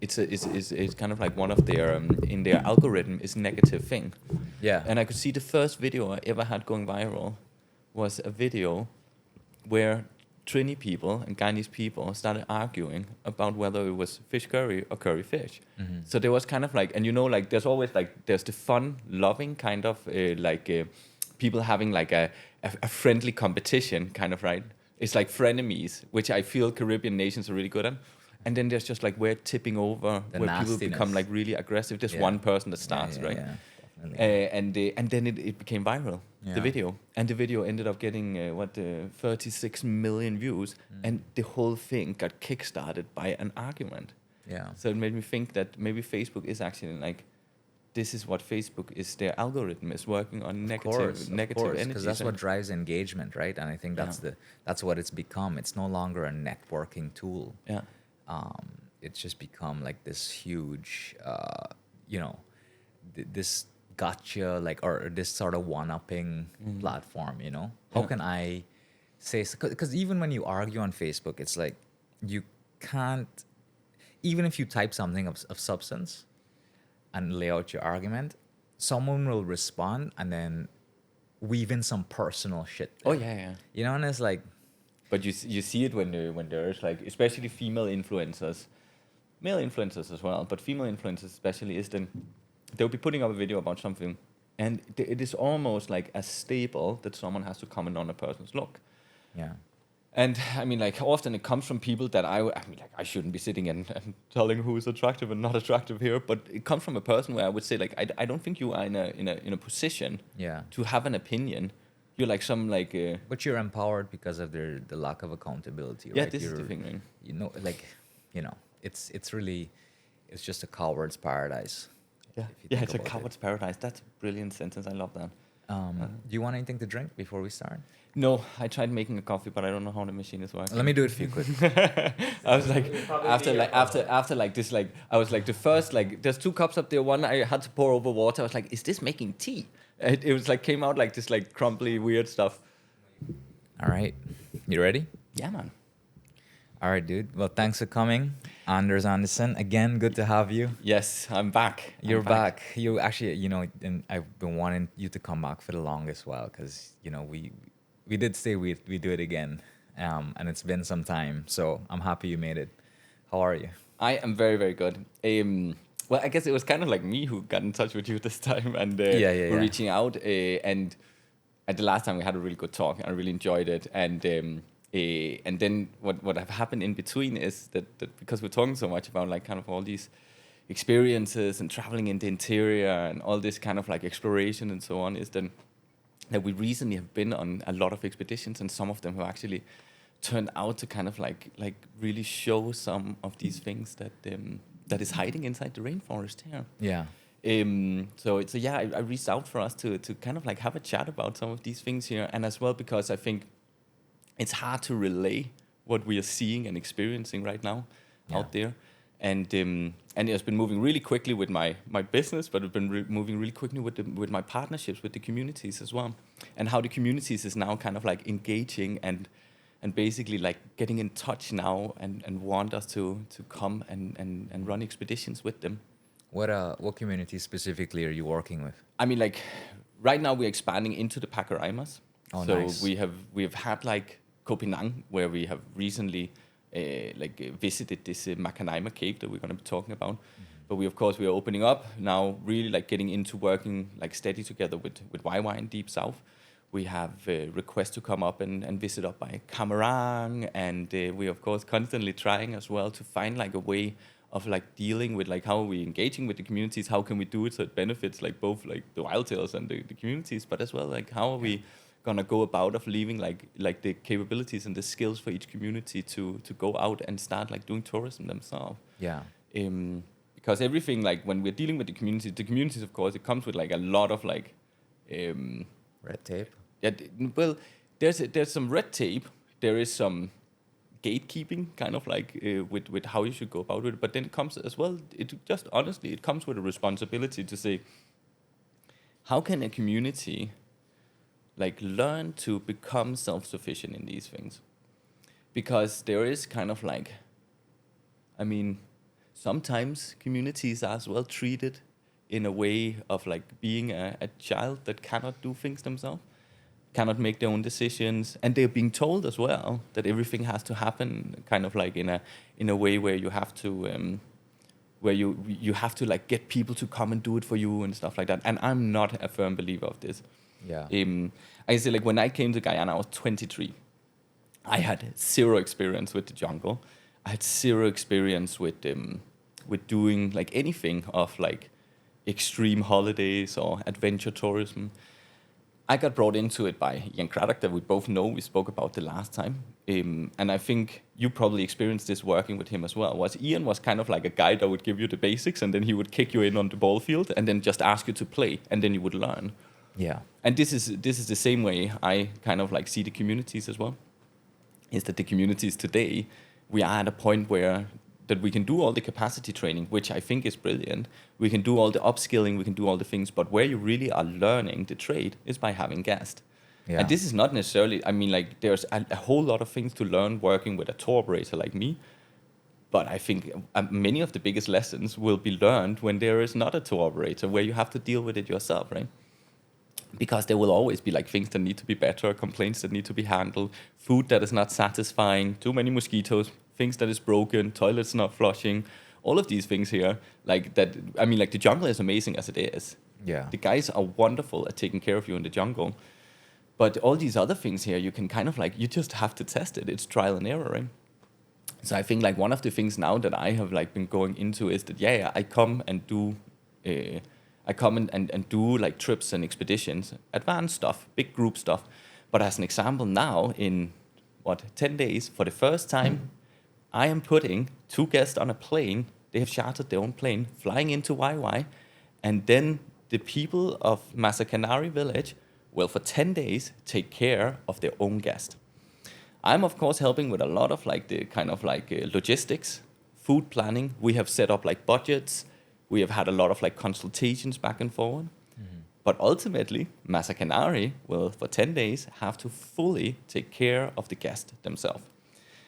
it's kind of like one of their in their algorithm is negative thing. Yeah. And I could see the first video I ever had going viral was a video where Trini people and Guyanese people started arguing about whether it was fish curry or curry fish. Mm-hmm. So there was kind of like, and you know, like there's always like, there's the fun, loving kind of people having like a friendly competition kind of, right? It's like frenemies, which I feel Caribbean nations are really good at. And then there's just like where tipping over, The where nastiness. people become like really aggressive. There's one person that starts, right? Yeah, definitely. And then it became viral, Yeah. the video. And the video ended up getting 36 million views, and the whole thing got kickstarted by an argument. Yeah. So it made me think that maybe Facebook is actually like, this is what Facebook is, their algorithm is working on negative energy. Because that's what drives engagement, right? And I think that's what it's become. It's no longer a networking tool. Yeah. It's just become like this huge, this gotcha, like, or this sort of one-upping platform, you know? How can I say, because even when you argue on Facebook, it's like, you can't, even if you type something of substance and lay out your argument, someone will respond and then weave in some personal shit there. Oh, yeah. You know, and it's like, But you see it when there's like, especially female influencers, male influencers as well, but female influencers especially, is then they'll be putting up a video about something, and it is almost like a staple that someone has to comment on a person's look. yeah. And I mean, like, often it comes from people that I shouldn't be sitting and telling who is attractive and not attractive here, but it comes from a person where I would say, like, I don't think you are in a position Yeah. to have an opinion. You're like some like. But you're empowered because of the lack of accountability, Yeah, right? this is the thing, right? You know, like, you know, it's really, it's just a coward's paradise. Yeah, if you think it's a about it. coward's paradise. That's a brilliant sentence. I love that. Do you want anything to drink before we start? No, I tried making a coffee, but I don't know how the machine is working. Let me do it for you quick. I was like, after like this, like I was like the first, like there's 2 cups up there. One I had to pour over water. I was like, is this making tea? It was like came out like this like crumbly weird stuff. All right. You ready? Yeah, man. All right, dude. Well, thanks for coming. Anders Andersen. Again, good to have you. Yes, I'm back. You're back. You actually, you know, and I've been wanting you to come back for the longest while because, you know, we did say we do it again, and it's been some time. So I'm happy you made it. How are you? I am very, very good. Well, I guess it was kind of like me who got in touch with you this time, and we're reaching out. And at the last time we had a really good talk, and I really enjoyed it. And then what have happened in between is that because we're talking so much about like kind of all these experiences and traveling in the interior and all this kind of like exploration and so on, is then that we recently have been on a lot of expeditions, and some of them have actually turned out to kind of like really show some of these things that is hiding inside the rainforest here. Yeah. So I reached out for us to kind of like have a chat about some of these things here, and as well because I think it's hard to relay what we are seeing and experiencing right now out there. And it's been moving really quickly with my business, but it's been moving really quickly with my partnerships with the communities as well, and how the communities is now kind of like engaging and basically like getting in touch now and want us to come and run expeditions with them. What community specifically are you working with? I mean, like right now we're expanding into the Pacaraimas. Oh, so nice. we have had like Koh Phangan, where we have recently visited this Macanaima cave that we're going to be talking about. Mm-hmm. But we are opening up now, really like getting into working like steady together with YY in Deep South. We have requests to come up and visit up by Camarang, and we of course constantly trying as well to find like a way of like dealing with like how are we engaging with the communities, how can we do it so it benefits like both like the wildtails and the communities, but as well like how are we gonna go about of leaving like the capabilities and the skills for each community to go out and start like doing tourism themselves. Yeah. Because everything like when we're dealing with the communities of course it comes with like a lot of like Red tape. yeah, well, there's some red tape. There is some gatekeeping, kind of like with how you should go about it. But then it comes as well. It just honestly, it comes with a responsibility to say, how can a community like learn to become self-sufficient in these things? Because there is kind of like, I mean, sometimes communities are as well treated in a way of like being a child that cannot do things themselves, cannot make their own decisions, and they're being told as well that everything has to happen kind of like in a way where you have to where you have to like get people to come and do it for you and stuff like that. And I'm not a firm believer of this. Yeah. I say, like, when I came to Guyana, I was 23. I had zero experience with the jungle. I had zero experience with doing like anything of like extreme holidays or adventure tourism. I got brought into it by Ian Craddock, that we both know, we spoke about the last time. And I think you probably experienced this working with him as well. Ian was kind of like a guy that would give you the basics, and then he would kick you in on the ball field and then just ask you to play, and then you would learn. Yeah. And this is the same way I kind of like see the communities as well. Is that the communities today, we are at a point where that we can do all the capacity training, which I think is brilliant. We can do all the upskilling, we can do all the things, but where you really are learning the trade is by having guests. Yeah. And this is not necessarily, I mean, like, there's a whole lot of things to learn working with a tour operator like me. But I think many of the biggest lessons will be learned when there is not a tour operator, where you have to deal with it yourself, right? Because there will always be like things that need to be better, complaints that need to be handled, food that is not satisfying, too many mosquitoes, things that is broken, toilets not flushing, all of these things here. Like that, I mean, like, the jungle is amazing as it is. Yeah. The guys are wonderful at taking care of you in the jungle. But all these other things here, you can kind of like, you just have to test it. It's trial and error, right? So I think like one of the things now that I have like been going into is that, yeah, I come and do and do like trips and expeditions, advanced stuff, big group stuff. But as an example now, in 10 days, for the first time, I am putting 2 guests on a plane. They have chartered their own plane, flying into YY. And then the people of Masakanari village will, for 10 days, take care of their own guest. I'm, of course, helping with a lot of like the kind of like logistics, food planning. We have set up like budgets. We have had a lot of like consultations back and forward. Mm-hmm. But ultimately, Masakanari will, for 10 days, have to fully take care of the guest themselves.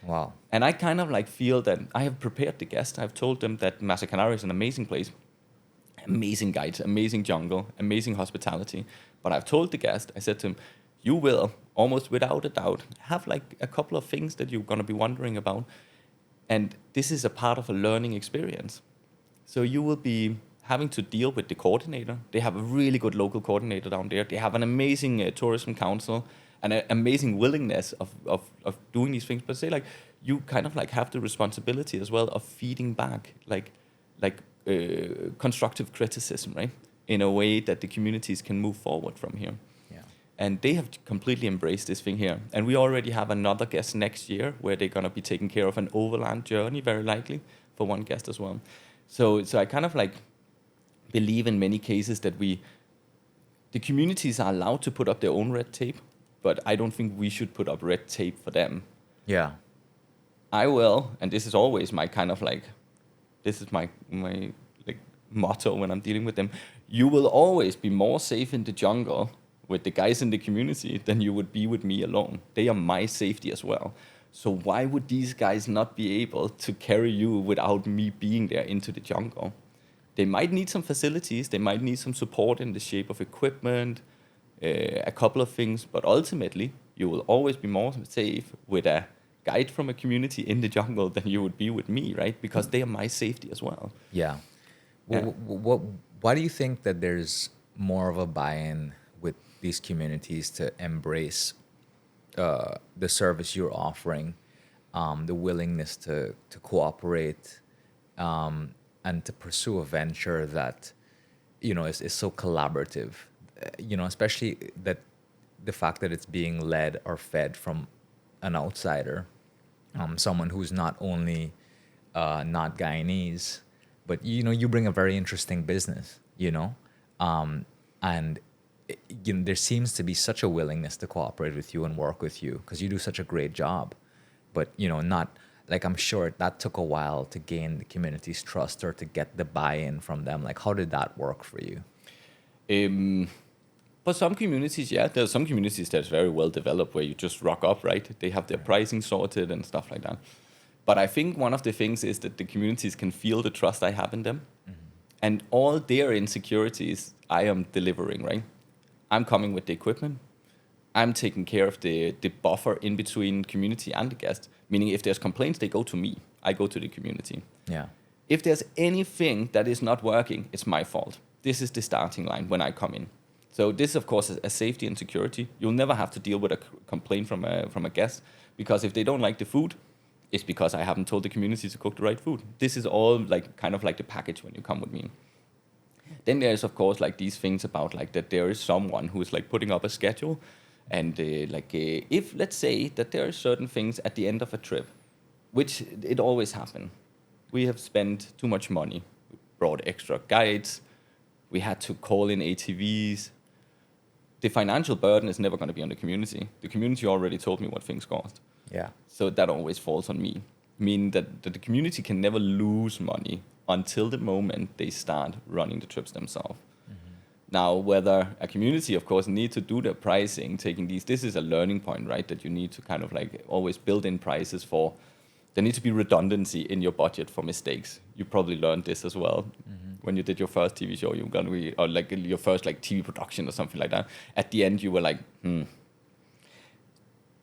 Wow. And I kind of like feel that I have prepared the guest. I've told them that Masakanari is an amazing place, amazing guides, amazing jungle, amazing hospitality. But I've told the guest, I said to him, you will, almost without a doubt, have like a couple of things that you're going to be wondering about. And this is a part of a learning experience. So you will be having to deal with the coordinator. They have a really good local coordinator down there. They have an amazing tourism council and an amazing willingness of doing these things. But say like, you kind of like have the responsibility as well of feeding back like constructive criticism, right? In a way that the communities can move forward from here. Yeah. And they have completely embraced this thing here. And we already have another guest next year where they're going to be taking care of an overland journey, very likely, for one guest as well. So I kind of like believe in many cases that the communities are allowed to put up their own red tape, but I don't think we should put up red tape for them. Yeah. I will, and this is always my kind of like, this is my like motto when I'm dealing with them. You will always be more safe in the jungle with the guys in the community than you would be with me alone. They are my safety as well. So why would these guys not be able to carry you without me being there into the jungle? They might need some facilities. They might need some support in the shape of equipment, a couple of things. But ultimately, you will always be more safe with a guide from a community in the jungle than you would be with me, right? Because they are my safety as well. Yeah. Why do you think that there's more of a buy-in with these communities to embrace the service you're offering, the willingness to cooperate, and to pursue a venture that, is so collaborative, especially that the fact that it's being led or fed from an outsider, someone who's not only not Guyanese, but you bring a very interesting business, and there seems to be such a willingness to cooperate with you and work with you because you do such a great job. But, not like, I'm sure that took a while to gain the community's trust or to get the buy-in from them. Like, how did that work for you? For some communities, yeah, there are some communities that's very well developed where you just rock up, right? They have their pricing sorted and stuff like that. But I think one of the things is that the communities can feel the trust I have in them. And all their insecurities I am delivering, right? I'm coming with the equipment. I'm taking care of the buffer in between community and the guest. Meaning if there's complaints, they go to me. I go to the community. Yeah. If there's anything that is not working, it's my fault. This is the starting line when I come in. So this, of course, is a safety and security. You'll never have to deal with a complaint from a guest, because if they don't like the food, it's because I haven't told the community to cook the right food. This is all like kind of like the package when you come with me. Then there's, of course, like these things about like that there is someone who is like putting up a schedule, and if let's say that there are certain things at the end of a trip, which it always happens. We have spent too much money. We brought extra guides. We had to call in ATVs. The financial burden is never going to be on the community. The community already told me what things cost. Yeah. So that always falls on me. Meaning that the community can never lose money until the moment they start running the trips themselves. Now, whether a community, of course, need to do their pricing, this is a learning point, right? That you need to kind of like always build in prices for. There needs to be redundancy in your budget for mistakes. You probably learned this as well. When you did your first TV show, you were gonna be, or like your first like TV production or something like that. At the end, you were like,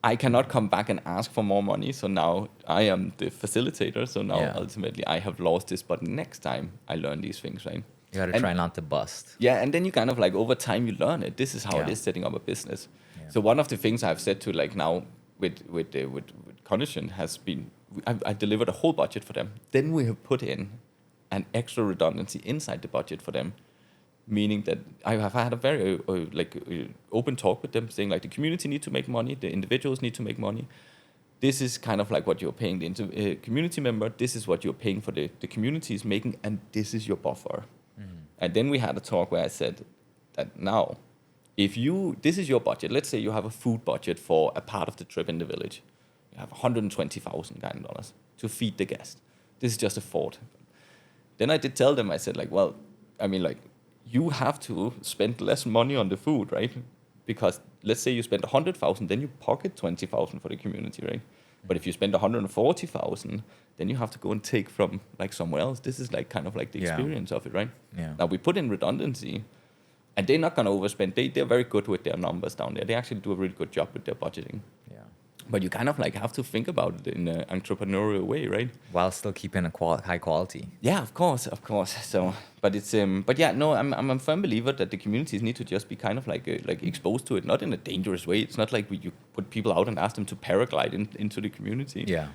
I cannot come back and ask for more money. So now I am the facilitator. So now ultimately I have lost this. But next time I learn these things, right? You got to try not to bust. Yeah, and then you kind of like over time you learn it. This is how it is setting up a business. Yeah. So one of the things I've said to like now with Condition has been, I delivered a whole budget for them. Then we have put in an extra redundancy inside the budget for them, meaning that I have had a very open talk with them, saying like the community need to make money, the individuals need to make money. This is kind of like what you're paying the community member. This is what you're paying for the community is making, and this is your buffer. And then we had a talk where I said that now, this is your budget. Let's say you have a food budget for a part of the trip in the village. You have 120,000 dollars to feed the guest. This is just a thought. Then I did tell them, I said like, well, I mean like, you have to spend less money on the food, right? Because let's say you spend 100,000, then you pocket 20,000 for the community, right? But if you spend 140,000, then you have to go and take from like somewhere else. This is like kind of like the experience of it, right? Yeah. Now we put in redundancy, and they're not going to overspend. They're very good with their numbers down there. They actually do a really good job with their budgeting. Yeah. But you kind of like have to think about it in an entrepreneurial way, right? While still keeping a high quality. Yeah, of course. So, but it's but yeah, no, I'm a firm believer that the communities need to just be kind of like exposed to it, not in a dangerous way. It's not like you put people out and ask them to paraglide into the community. Yeah.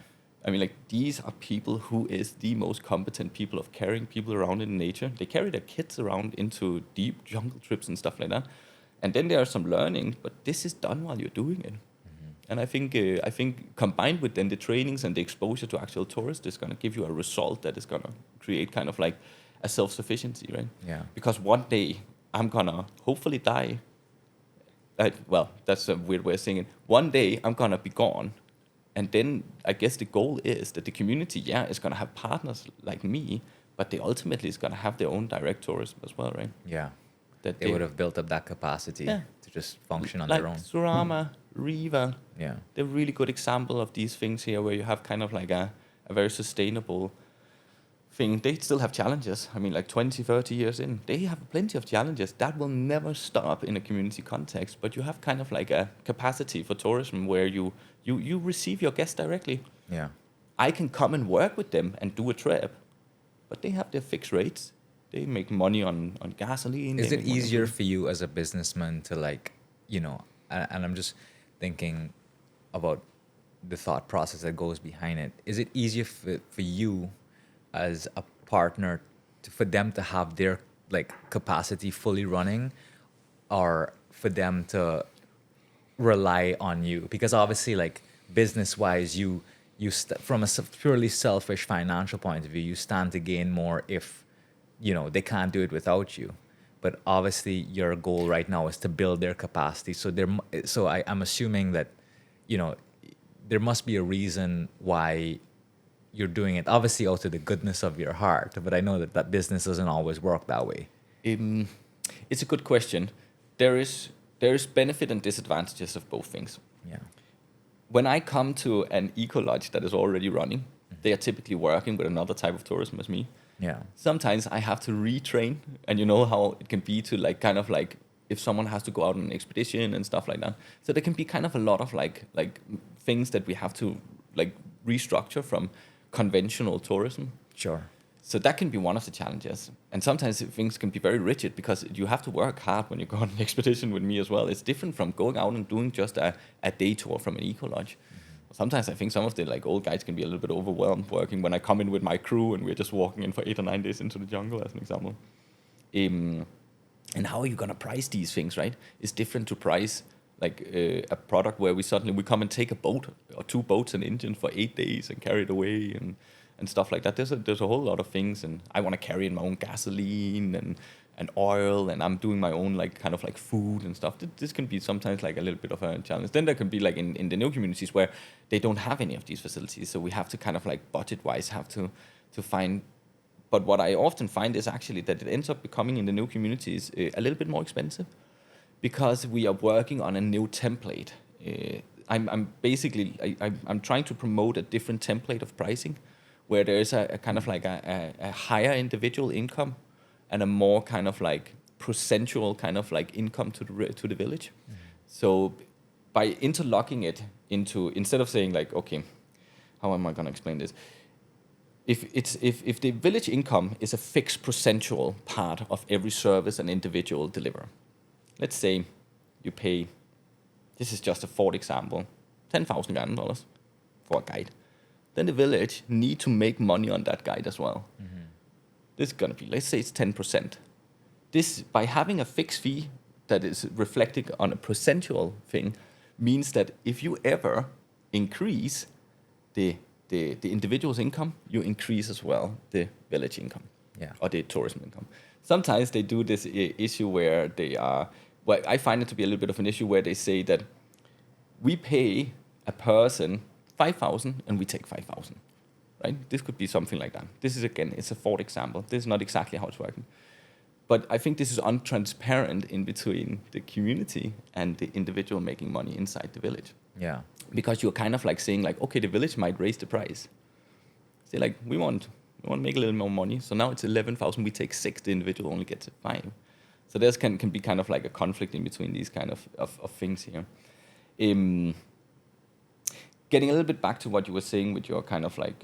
I mean, like these are people who is the most competent people of carrying people around in nature. They carry their kids around into deep jungle trips and stuff like that, and then there are some learning. But this is done while you're doing it. And I think combined with then the trainings and the exposure to actual tourists is going to give you a result that is going to create kind of like a self-sufficiency, right? Yeah. Because one day I'm going to hopefully die. Well, that's a weird way of saying it. One day I'm going to be gone. And then I guess the goal is that the community, is going to have partners like me, but they ultimately is going to have their own direct tourism as well, right? Yeah. That they would have built up that capacity to just function on their own. Surama, Riva. Yeah. They're a really good example of these things here where you have kind of like a very sustainable thing. They still have challenges. I mean, like 20, 30 years in, they have plenty of challenges. That will never stop in a community context, but you have kind of like a capacity for tourism where you receive your guests directly. Yeah. I can come and work with them and do a trip, but they have their fixed rates. They make money on gasoline. Is it easier for you as a businessman to like, and I'm just thinking about the thought process that goes behind it. Is it easier for you as a partner for them to have their like capacity fully running, or for them to rely on you? Because obviously like business wise, from a purely selfish financial point of view, you stand to gain more if they can't do it without you. But obviously your goal right now is to build their capacity. So I'm assuming that, there must be a reason why you're doing it, obviously out of the goodness of your heart. But I know that business doesn't always work that way. It's a good question. There is benefit and disadvantages of both things. Yeah. When I come to an eco lodge that is already running, they are typically working with another type of tourism as me. Yeah. Sometimes I have to retrain, and you know how it can be to like kind of like if someone has to go out on an expedition and stuff like that. So there can be kind of a lot of like things that we have to like restructure from conventional tourism. Sure. So that can be one of the challenges. And sometimes things can be very rigid because you have to work hard when you go on an expedition with me as well. It's different from going out and doing just a day tour from an eco lodge. Sometimes I think some of the like old guides can be a little bit overwhelmed working when I come in with my crew and we're just walking in for 8 or 9 days into the jungle, as an example. And how are you gonna price these things, right? It's different to price like a product where we come and take a boat or 2 boats and engine for 8 days and carry it away and stuff like that. There's a whole lot of things, and I want to carry in my own gasoline and oil, and I'm doing my own like kind of like food and stuff. This can be sometimes like a little bit of a challenge. Then there can be like in the new communities where they don't have any of these facilities, so we have to kind of like budget-wise have to find. But what I often find is actually that it ends up becoming in the new communities a little bit more expensive because we are working on a new template. I'm basically I'm trying to promote a different template of pricing, where there is a kind of like a higher individual income and a more kind of like procentual kind of like income to the village. Mm-hmm. So by interlocking it into, instead of saying like, okay, how am I going to explain this? If the village income is a fixed procentual part of every service an individual deliver, let's say you pay, this is just a thought example, $10,000 Guyana for a guide, then the village need to make money on that guide as well. Mm-hmm. This is going to be, let's say it's 10%. This, by having a fixed fee that is reflecting on a percentual thing, means that if you ever increase the individual's income, you increase as well the village income, or the tourism income. Sometimes they do this issue where they are, well, I find it to be a little bit of an issue where they say that we pay a person 5,000 and we take 5,000, right? This could be something like that. This is, again, it's a thought example. This is not exactly how it's working. But I think this is untransparent in between the community and the individual making money inside the village. Yeah. Because you're kind of like saying like, okay, the village might raise the price. Say like, we want to make a little more money. So now it's 11,000, we take 6, the individual only gets 5. So there's can be kind of like a conflict in between these kind of things here. Getting a little bit back to what you were saying with your kind of like,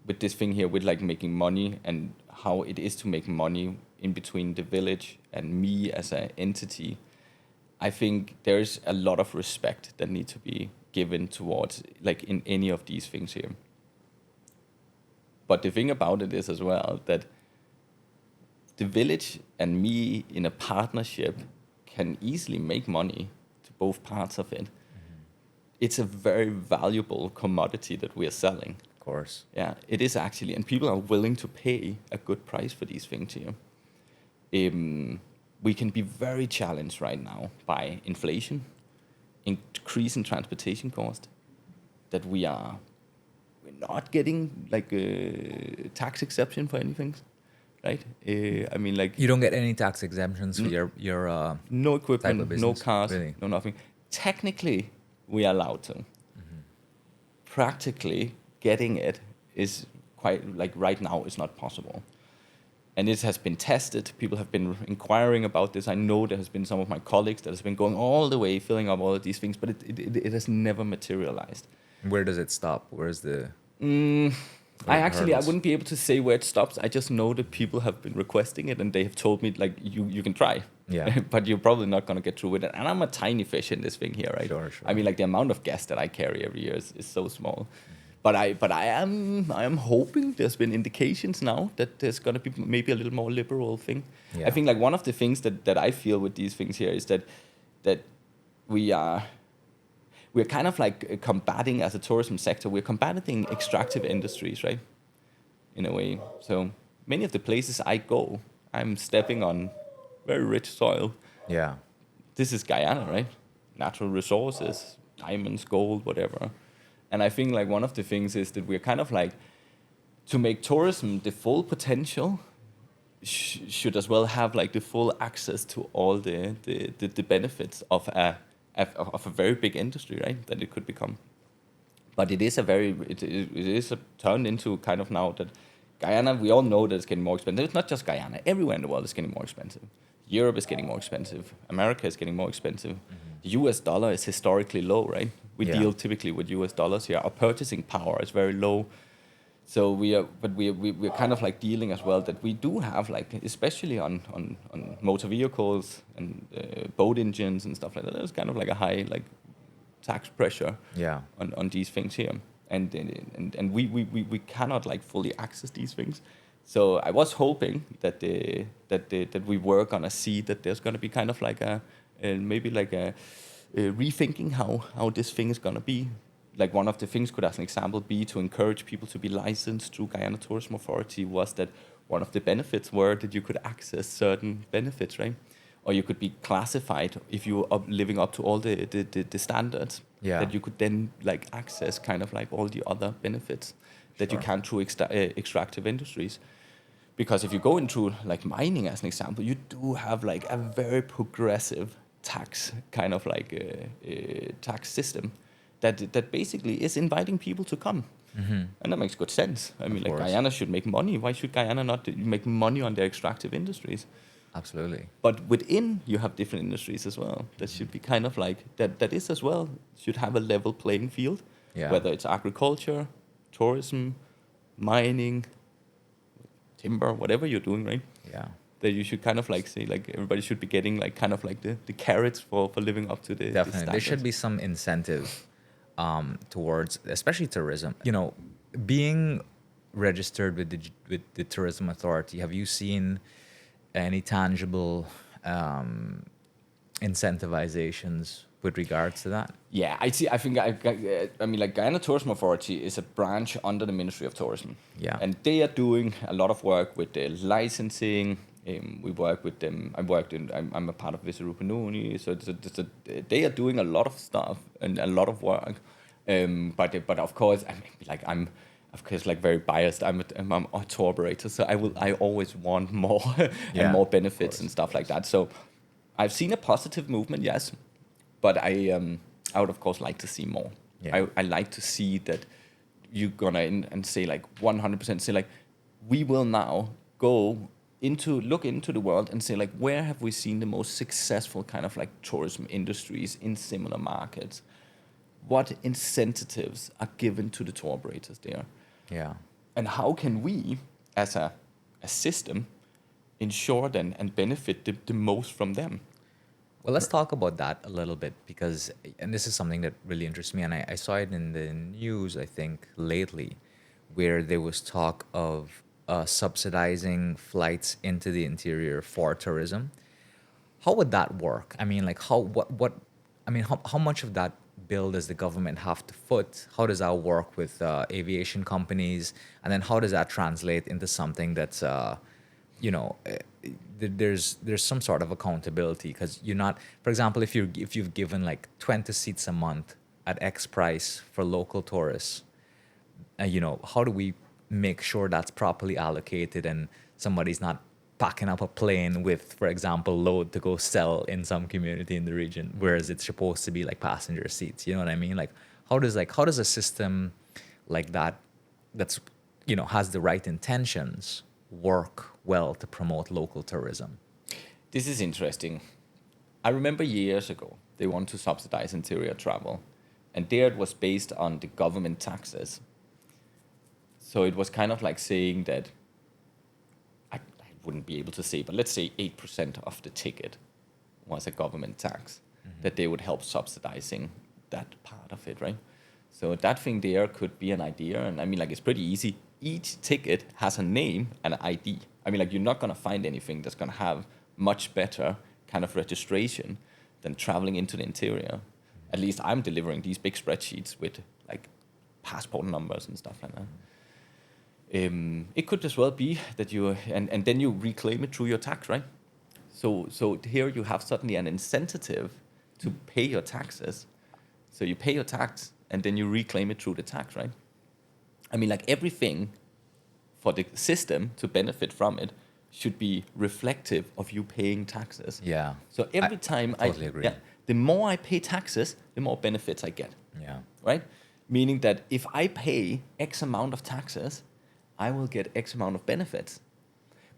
with this thing here with like making money and how it is to make money in between the village and me as an entity, I think there's a lot of respect that needs to be given towards like in any of these things here. But the thing about it is as well that the village and me in a partnership can easily make money to both parts of it. Mm-hmm. It's a very valuable commodity that we are selling. Of course. Yeah, it is actually. And people are willing to pay a good price for these things here. We can be very challenged right now by inflation, increase in transportation cost, that we're not getting like a tax exception for anything, right? I mean, like you don't get any tax exemptions for your no equipment, no cars, really? No nothing. Technically, we are allowed to. Mm-hmm. Practically, getting it is quite like right now is not possible. And this has been tested. People have been inquiring about this. I know there has been some of my colleagues that has been going all the way, filling up all of these things, but it has never materialized. Where does it stop? Where's the... I wouldn't be able to say where it stops. I just know that people have been requesting it, and they have told me, like, you can try. Yeah. But you're probably not going to get through with it. And I'm a tiny fish in this thing here, right? Sure. I mean, like, the amount of gas that I carry every year is so small. But I am hoping there's been indications now that there's going to be maybe a little more liberal thing. Yeah. I think like one of the things that I feel with these things here is that we're kind of like combating as a tourism sector. We're combating extractive industries, right? In a way. So many of the places I go, I'm stepping on very rich soil. Yeah. This is Guyana, right? Natural resources, diamonds, gold, whatever. And I think like one of the things is that we're kind of like, to make tourism the full potential, should as well have like the full access to all the benefits of a very big industry, right? That it could become. But it is it is turned into kind of now that Guyana, we all know that it's getting more expensive. It's not just Guyana. Everywhere in the world is getting more expensive. Europe is getting more expensive. America is getting more expensive. The US dollar is historically low, right? We deal typically with US dollars here. Our purchasing power is very low. So we're kind of like dealing as well that we do have like, especially on motor vehicles and boat engines and stuff like that, there's kind of like a high like tax pressure on these things here. And we cannot like fully access these things. So I was hoping that that we work on a seed that there's going to be kind of like maybe like a rethinking how this thing is going to be. Like one of the things could, as an example, be to encourage people to be licensed through Guyana Tourism Authority. Was that one of the benefits were that you could access certain benefits, right? Or you could be classified if you are living up to all the standards. That you could then like access kind of like all the other benefits that you can through extractive industries. Because if you go into like mining, as an example, you do have like a very progressive tax kind of like tax system that basically is inviting people to come. And that makes good sense. I mean, like Guyana should make money. Why should Guyana not make money on their extractive industries? Absolutely. But within, you have different industries as well. That should be kind of like, that is as well, should have a level playing field. Whether it's agriculture, tourism, mining, timber, whatever you're doing, right? That you should kind of like say, like everybody should be getting like kind of like the carrots for living up to the Definitely. There should be some incentive towards, especially tourism. You know, being registered with the Tourism Authority, have you seen any tangible incentivizations with regards to that? Yeah, I see. I think I mean, like Guyana Tourism Authority is a branch under the Ministry of Tourism. And they are doing a lot of work with the licensing. We work with them. I'm a part of Visarupanuni, so they are doing a lot of stuff and a lot of work. But of course, I mean, like I'm of course like very biased. I'm a tour operator, so I always want more and more benefits and stuff like that. So I've seen a positive movement, yes, but I would of course like to see more. I like to see that you're gonna and say like 100% say like we will now look into the world and say like where have we seen the most successful kind of like tourism industries in similar markets? What incentives are given to the tour operators there? And how can we, as a system, ensure then and benefit the most from them? Well, let's talk about that a little bit because, and this is something that really interests me, and I saw it in the news, I think, lately, where there was talk of subsidizing flights into the interior for tourism. How would that work? I mean, like how much of that bill does the government have to foot? How does that work with aviation companies? And then how does that translate into something that's, there's some sort of accountability because you're not, for example, if you've given like 20 seats a month at X price for local tourists, how do we make sure that's properly allocated and somebody's not packing up a plane with, for example, load to go sell in some community in the region, whereas it's supposed to be like passenger seats. You know what I mean? Like, how does a system like that's has the right intentions work well to promote local tourism? This is interesting. I remember years ago they wanted to subsidize interior travel, and there it was based on the government taxes. So it was kind of like saying that I wouldn't be able to say, but let's say 8% of the ticket was a government tax, that they would help subsidizing that part of it, right? So that thing there could be an idea. And I mean, like, it's pretty easy. Each ticket has a name and an ID. I mean, like, you're not going to find anything that's going to have much better kind of registration than traveling into the interior. At least I'm delivering these big spreadsheets with, like, passport numbers and stuff like that. It could as well be that you, and then you reclaim it through your tax, right? So here you have suddenly an incentive to pay your taxes. So you pay your tax, and then you reclaim it through the tax, right? I mean, like, everything for the system to benefit from it should be reflective of you paying taxes. Yeah. So every time I totally agree. The more I pay taxes, the more benefits I get. Yeah. Right? meaning that if I pay X amount of taxes, I will get X amount of benefits.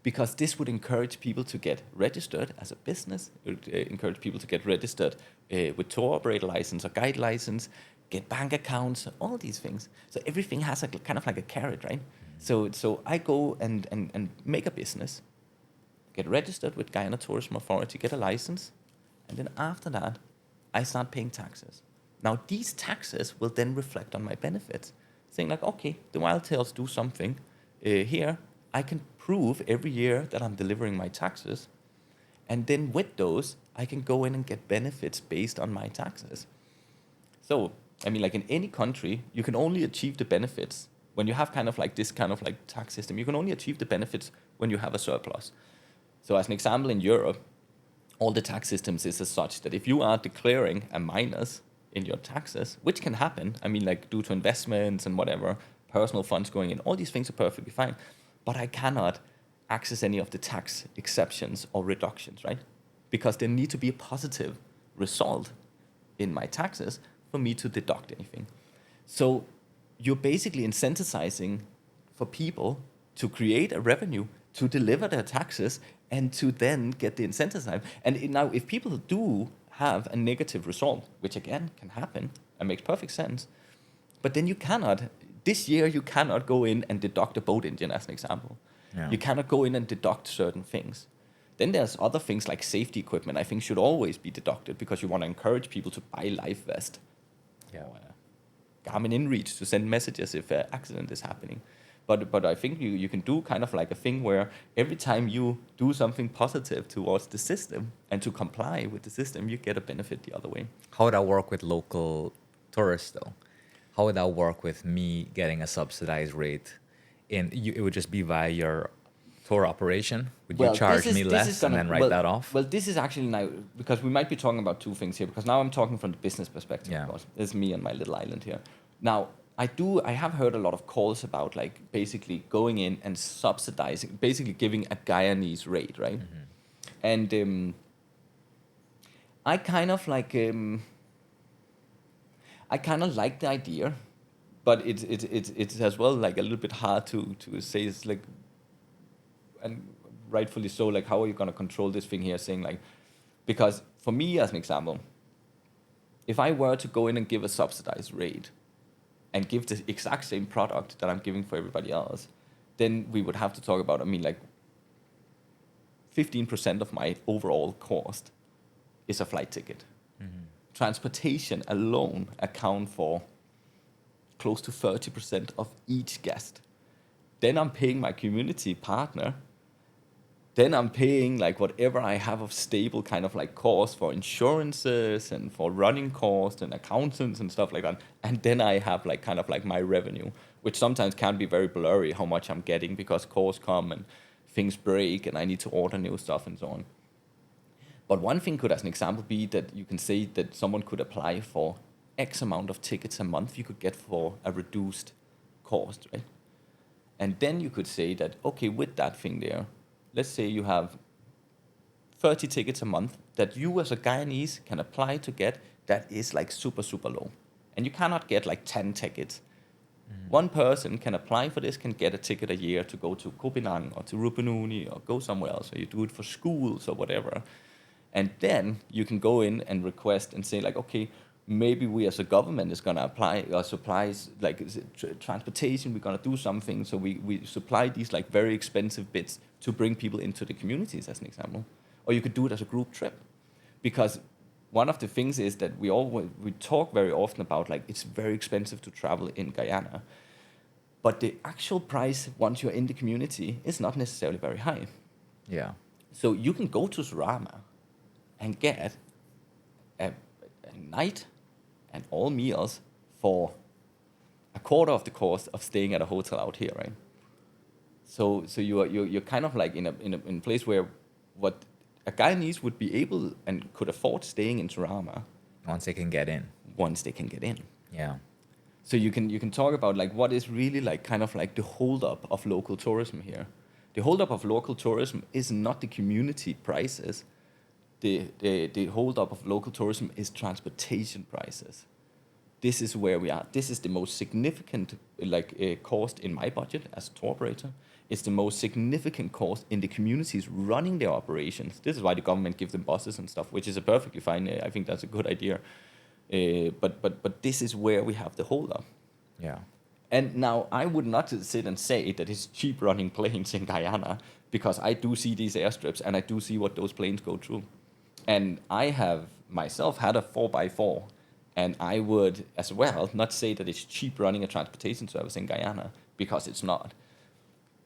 Because this would encourage people to get registered as a business. It would encourage people to get registered with tour operator license or guide license, get bank accounts, all these things. So everything has a kind of like a carrot, right? So I go and make a business, get registered with Guyana Tourism Authority, get a license, and then after that, I start paying taxes. Now these taxes will then reflect on my benefits, saying like, okay, the Wild Tales do something here. I can prove every year that I'm delivering my taxes, and then with those, I can go in and get benefits based on my taxes. So, I mean, like in any country, you can only achieve the benefits when you have kind of like this kind of like tax system. You can only achieve the benefits when you have a surplus. So as an example, in Europe, all the tax systems is as such that if you are declaring a minus in your taxes, which can happen, I mean, like due to investments and whatever, personal funds going in, all these things are perfectly fine. But I cannot access any of the tax exceptions or reductions, right? Because there need to be a positive result in my taxes for me to deduct anything. So you're basically incentivizing for people to create a revenue, to deliver their taxes, and to then get the incentive side. And now, if people do have a negative result, which again can happen and makes perfect sense, but then you cannot, this year you cannot go in and deduct a boat engine as an example. Yeah. You cannot go in and deduct certain things. Then there's other things like safety equipment, I think should always be deducted because you want to encourage people to buy life vest. Yeah. Or Garmin InReach to send messages if an accident is happening. But I think you can do kind of like a thing where every time you do something positive towards the system and to comply with the system, you get a benefit the other way. How would that work with local tourists, though? How would that work with me getting a subsidized rate? It would just be via your tour operation? Would you charge me less and then write that off? Well, this is actually now, because we might be talking about two things here, because now I'm talking from the business perspective, Yeah. of course. This is me and my little island here. Now, I have heard a lot of calls about like basically going in and subsidizing, basically giving a Guyanese rate, right? Mm-hmm. And I kind of like the idea, but it's as well like a little bit hard to say. It's like, and rightfully so, like how are you going to control this thing here, saying like, because for me as an example, if I were to go in and give a subsidized rate and give the exact same product that I'm giving for everybody else, then we would have to talk about, I mean, like 15% of my overall cost is a flight ticket. Mm-hmm. Transportation alone account for close to 30% of each guest. Then I'm paying my community partner. Then I'm paying like whatever I have of stable kind of like costs for insurances and for running costs and accountants and stuff like that. And then I have like kind of like my revenue, which sometimes can be very blurry how much I'm getting because costs come and things break and I need to order new stuff and so on. But one thing could, as an example, be that you can say that someone could apply for X amount of tickets a month you could get for a reduced cost, right? And then you could say that, okay, with that thing there, let's say you have 30 tickets a month that you as a Guyanese can apply to get that is like super, super low. And you cannot get like 10 tickets. Mm. One person can apply for this, can get a ticket a year to go to Koh Phangan or to Rupununi or go somewhere else, or you do it for schools or whatever. And then you can go in and request and say like, okay, maybe we as a government is going to apply our supplies, like transportation, we're going to do something. So we supply these like very expensive bits to bring people into the communities, as an example. Or you could do it as a group trip. Because one of the things is that we talk very often about like it's very expensive to travel in Guyana. But the actual price once you're in the community is not necessarily very high. Yeah. So you can go to Surama and get a night and all meals for a quarter of the cost of staying at a hotel out here, right? So you're kind of like in a place where what a Guyanese would be able and could afford staying in Surama once they can get in. Once they can get in. Yeah. So you can talk about like what is really like kind of like the holdup of local tourism here. The holdup of local tourism is not the community prices. The holdup of local tourism is transportation prices. this is where we are. This is the most significant cost in my budget as a tour operator. It's the most significant cost in the communities running their operations. This is why the government gives them buses and stuff, which is a perfectly fine. I think that's a good idea. But this is where we have the hold up. Yeah. And now I would not sit and say that it's cheap running planes in Guyana, because I do see these airstrips and I do see what those planes go through. And I have myself had a 4x4, and I would as well not say that it's cheap running a transportation service in Guyana, because it's not.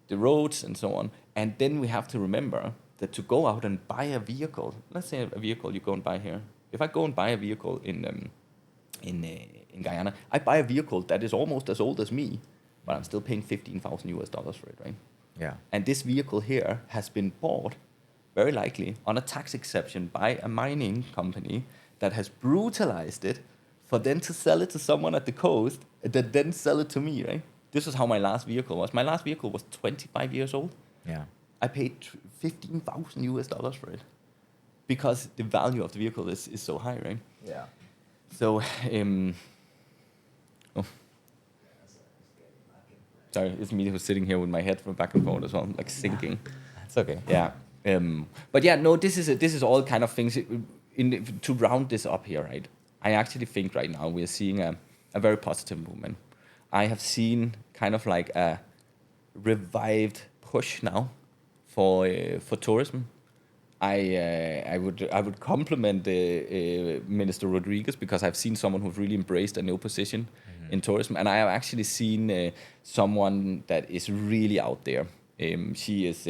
The roads and so on. And then we have to remember that to go out and buy a vehicle, let's say a vehicle you go and buy here. If I go and buy a vehicle in Guyana, I buy a vehicle that is almost as old as me, but I'm still paying $15,000 for it, right? Yeah. And this vehicle here has been bought, very likely, on a tax exception by a mining company that has brutalized it for then to sell it to someone at the coast that then sell it to me, right? This is how my last vehicle was. My last vehicle was 25 years old. Yeah. I paid $15,000 for it because the value of the vehicle is so high, right? Yeah. So, sorry, it's me who's sitting here with my head from back and forth as well, like sinking. It's okay. Yeah. But yeah, no, this is all kind of things to round this up here, right? I actually think right now we're seeing a very positive movement. I have seen kind of like a revived push now for tourism. I would compliment Minister Rodriguez, because I've seen someone who's really embraced a new position in tourism, and I have actually seen someone that is really out there. She is.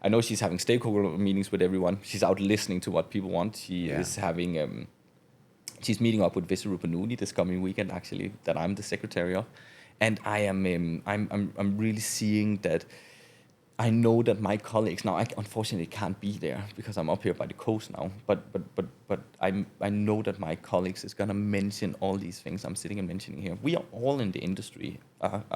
I know she's having stakeholder meetings with everyone. She's out listening to what people want. She is having. She's meeting up with Vice Rupanuni this coming weekend, actually, that I'm the secretary of, and I am. I'm really seeing that. I know that my colleagues now. I unfortunately can't be there because I'm up here by the coast now. But I know that my colleagues is gonna mention all these things I'm sitting and mentioning here. We are all in the industry. Are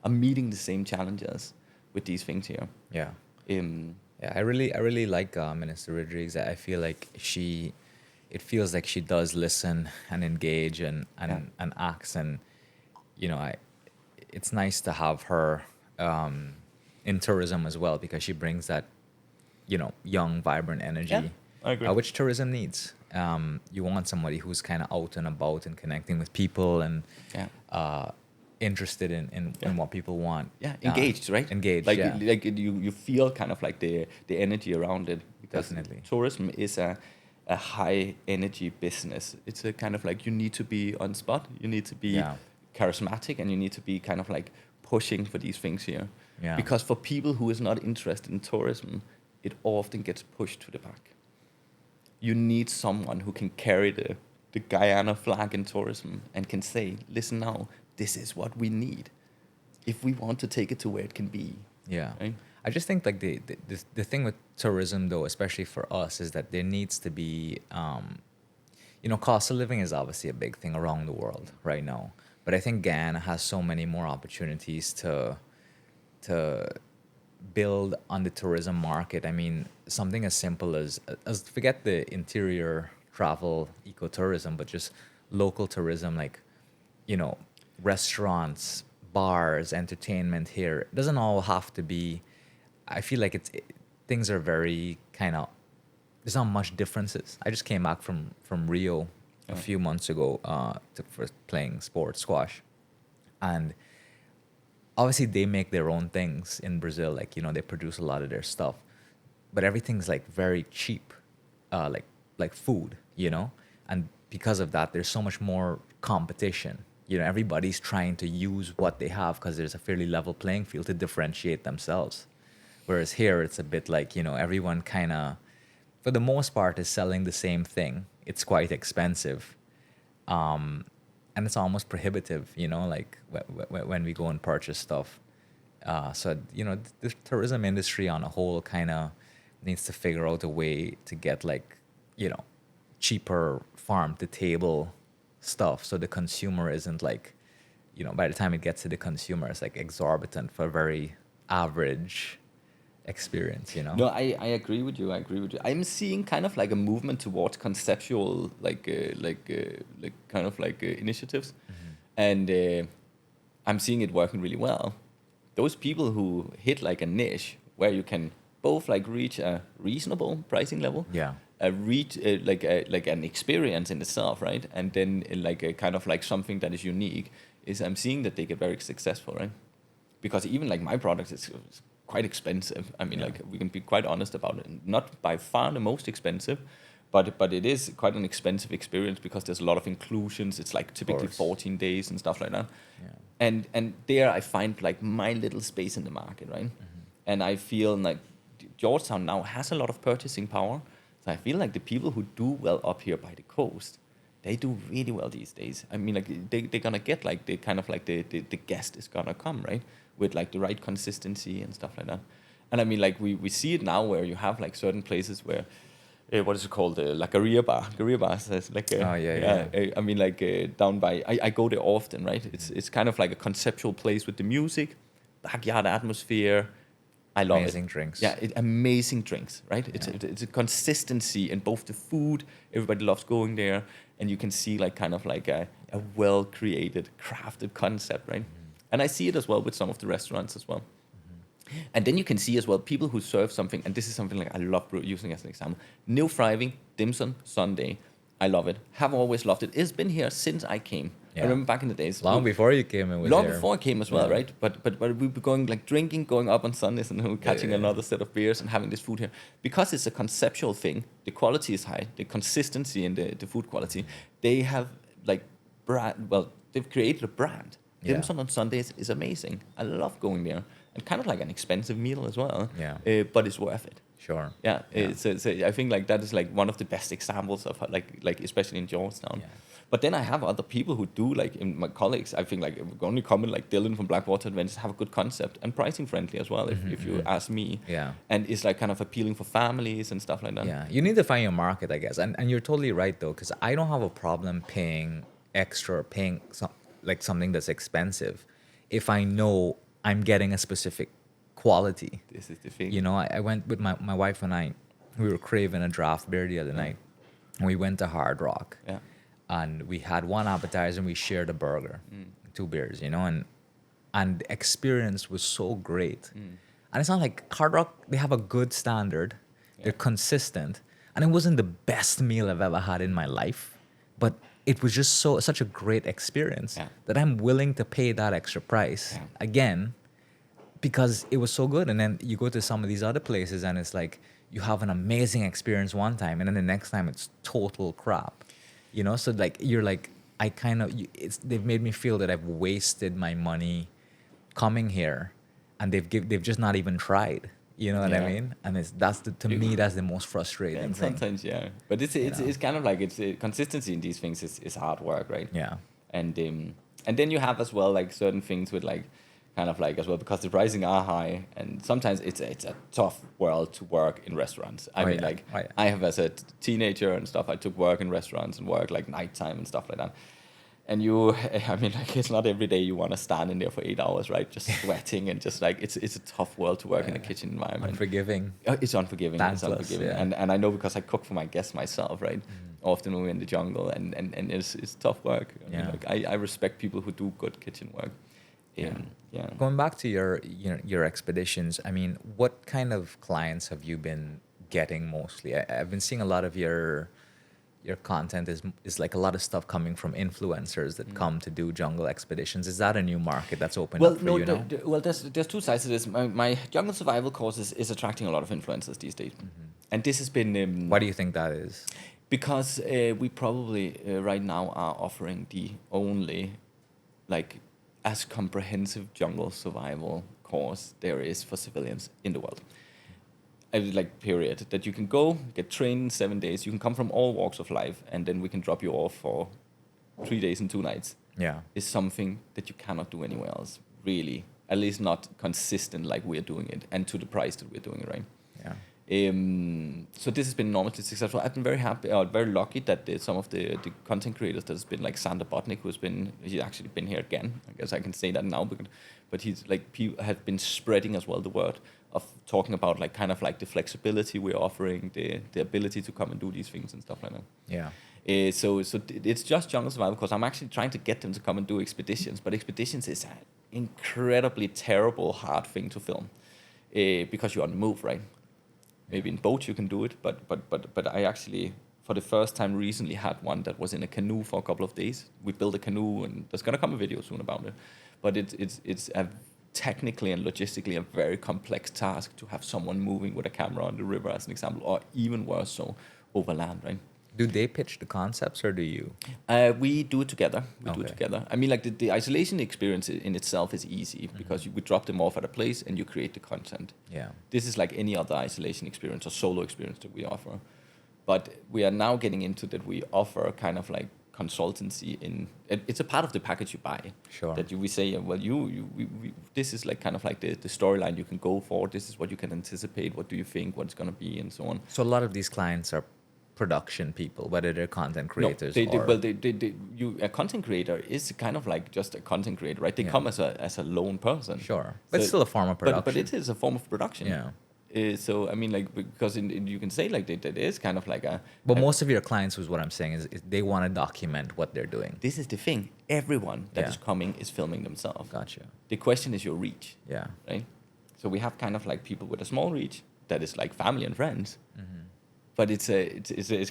meeting the same challenges with these things here. Yeah. I really like Minister Rodriguez. I feel like it feels like she does listen and engage and acts, and it's nice to have her in tourism as well, because she brings that young, vibrant energy, I agree. Which tourism needs. You want somebody who's kind of out and about and connecting with people and interested in what people want. Yeah, engaged, right? Engaged, like you feel kind of like the energy around it. Definitely. Tourism is a high energy business. It's a kind of like you need to be on spot, you need to be charismatic, and you need to be kind of like pushing for these things here. Yeah. Because for people who is not interested in tourism, it often gets pushed to the back. You need someone who can carry the Guyana flag in tourism and can say, listen now, this is what we need if we want to take it to where it can be. Yeah. Right? I just think like the thing with tourism, though, especially for us, is that there needs to be, cost of living is obviously a big thing around the world right now. But I think Guyana has so many more opportunities to build on the tourism market. I mean, something as simple as forget the interior travel ecotourism, but just local tourism, like, restaurants, bars, entertainment here. It doesn't all have to be. I feel like things are very kind of. There's not much differences. I just came back from Rio a few months ago for playing squash, and obviously they make their own things in Brazil. Like, they produce a lot of their stuff, but everything's like very cheap, like food, and because of that, there's so much more competition. Everybody's trying to use what they have because there's a fairly level playing field to differentiate themselves. Whereas here, it's a bit like, everyone kind of, for the most part, is selling the same thing. It's quite expensive. And it's almost prohibitive, like when we go and purchase stuff. So, the tourism industry on a whole kind of needs to figure out a way to get like, cheaper farm-to-table stuff, so the consumer isn't like, by the time it gets to the consumer, it's like exorbitant for very average experience, you know? No, I agree with you. I agree with you. I'm seeing kind of like a movement towards conceptual, kind of like initiatives, and I'm seeing it working really well. Those people who hit like a niche where you can both like reach a reasonable pricing level, Yeah. reach like an experience in itself, right? And then like a kind of like something that is unique. Is I'm seeing that they get very successful, right? Because even like my product is quite expensive. I mean, like we can be quite honest about it. Not by far the most expensive, but it is quite an expensive experience because there's a lot of inclusions. It's like typically 14 days and stuff like that. Yeah. And there I find like my little space in the market, right? And I feel like Georgetown now has a lot of purchasing power. So I feel like the people who do well up here by the coast, they do really well these days. I mean, like they're gonna get like the kind of like the guest is gonna come, right? With like the right consistency and stuff like that. And I mean, like we see it now where you have like certain places where, what is it called? Like a Guerilla bar. Guerilla bar says like I mean, like down by, I go there often, right? It's kind of like a conceptual place with the music, backyard atmosphere. I love amazing it. drinks. Yeah, amazing drinks, right? It's a consistency in both the food. Everybody loves going there, and you can see like kind of like a well-created, crafted concept, right? And I see it as well with some of the restaurants as well. And then you can see as well people who serve something, and this is something like I love using as an example. New Thriving, dim sum, Sunday. I love it. Have always loved it. It's been here since I came. Yeah. I remember back in the days. Long before you came in with Long there. before I came as well, right? But we were going like drinking, going up on Sundays and catching another set of beers and having this food here. Because it's a conceptual thing, the quality is high, the consistency and the food quality. They have like they've created a brand. Dim sum on Sundays is amazing. I love going there. And kind of like an expensive meal as well. Yeah. But it's worth it. Sure. Yeah. So I think like that is like one of the best examples of like especially in Georgetown. Yeah. But then I have other people who do like in my colleagues. I think like only comment like Dylan from Blackwater Adventures have a good concept and pricing friendly as well. If you ask me. Yeah. And it's like kind of appealing for families and stuff like that. Yeah. You need to find your market, I guess. And you're totally right though, because I don't have a problem paying extra, paying something that's expensive, if I know I'm getting a specific quality. This is the thing. You know, I went with my wife and I, we were craving a draft beer the other night. And we went to Hard Rock. Yeah. And we had one appetizer and we shared a burger, 2 beers, you know, and the experience was so great. And it's not like Hard Rock, they have a good standard. They're consistent. And it wasn't the best meal I've ever had in my life, but it was just such a great experience that I'm willing to pay that extra price again because it was so good. And then you go to some of these other places and it's like you have an amazing experience one time and then the next time it's total crap, you know? So like you're like, they've made me feel that I've wasted my money coming here and they've just not even tried. You know what I mean? And to me that's the most frustrating thing. Sometimes, but it's kind of like consistency in these things is hard work, right? Yeah. And then you have as well like certain things with like kind of like as well because the pricing are high and sometimes it's a tough world to work in restaurants. I have as a teenager and stuff. I took work in restaurants and work like nighttime and stuff like that. And it's not every day you want to stand in there for 8 hours, right? Just sweating and just like, it's a tough world to work in a kitchen environment. Unforgiving. It's unforgiving. Thankless, it's unforgiving. yeah. And I know because I cook for my guests myself, right? Often when we're in the jungle and it's tough work. I respect people who do good kitchen work. Going back to your expeditions, I mean, what kind of clients have you been getting mostly? I've been seeing a lot of your content is like a lot of stuff coming from influencers that come to do jungle expeditions. Is that a new market that's opened up for you now? Well, there's two sides to this. My jungle survival course is attracting a lot of influencers these days. And this has been... Why do you think that is? Because we probably right now are offering the only like as comprehensive jungle survival course there is for civilians in the world. Like period, that you can go get trained in 7 days. You can come from all walks of life, and then we can drop you off for 3 days and 2 nights. Yeah, is something that you cannot do anywhere else, really. At least not consistent like we're doing it, and to the price that we're doing it, right? So this has been enormously successful. I've been very happy, very lucky that some of the content creators that has been like Sander Botnick, he's actually been here again. I guess I can say that now, but he's like people have been spreading as well the word of talking about like kind of like the flexibility we're offering, the ability to come and do these things and stuff like that. Yeah. So it's just jungle survival because I'm actually trying to get them to come and do expeditions, but expeditions is an incredibly terrible, hard thing to film because you're on the move, right? Maybe in boats you can do it, but I actually, for the first time recently, had one that was in a canoe for a couple of days. We built a canoe, and there's gonna come a video soon about it. But it's a technically and logistically a very complex task to have someone moving with a camera on the river, as an example, or even worse, so over land, right? Do they pitch the concepts or do you? We do it together. We do it Okay. together. I mean, like the isolation experience in itself is easy because we drop them off at a place and you create the content. Yeah. This is like any other isolation experience or solo experience that we offer. But we are now getting into that we offer kind of like consultancy it's a part of the package you buy. Sure. That we say, well, this is like kind of like the storyline you can go for. This is what you can anticipate. What do you think? What's going to be and so on. So a lot of these clients are production people, whether they're content creators a content creator is kind of like just a content creator, right? They come as a lone person. Sure. But it's still a form of production. But it is a form of production. Yeah. So I mean, like, because you can say like that is kind of like a. But most of your clients, is what I'm saying, is they want to document what they're doing. This is the thing. Everyone that is coming is filming themselves. Gotcha. The question is your reach. Yeah. Right. So we have kind of like people with a small reach that is like family and friends. Mm-hmm. But it's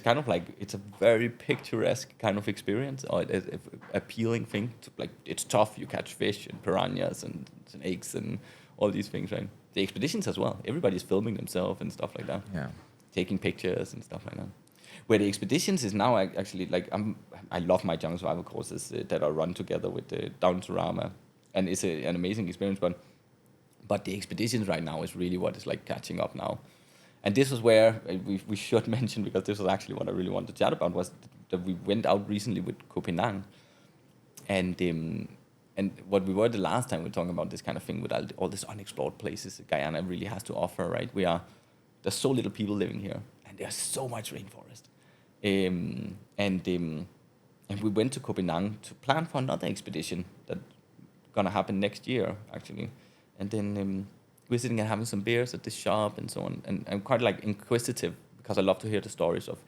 kind of like it's a very picturesque kind of experience, or it's appealing thing. Like it's tough. You catch fish and piranhas and snakes and all these things, right? The expeditions as well. Everybody's filming themselves and stuff like that. Yeah. Taking pictures and stuff like that. Where the expeditions is now actually like I love my jungle survival courses that are run together with Down to Rama, and it's an amazing experience. But the expeditions right now is really what is like catching up now. And this was where we should mention, because this was actually what I really wanted to chat about, was that we went out recently with Koh Phangan. And what we were the last time we were talking about this kind of thing with all these unexplored places that Guyana really has to offer, right? There's so little people living here, and there's so much rainforest. And we went to Koh Phangan to plan for another expedition that's gonna happen next year, actually. And then we're sitting and having some beers at this shop and so on. And I'm quite like inquisitive because I love to hear the stories of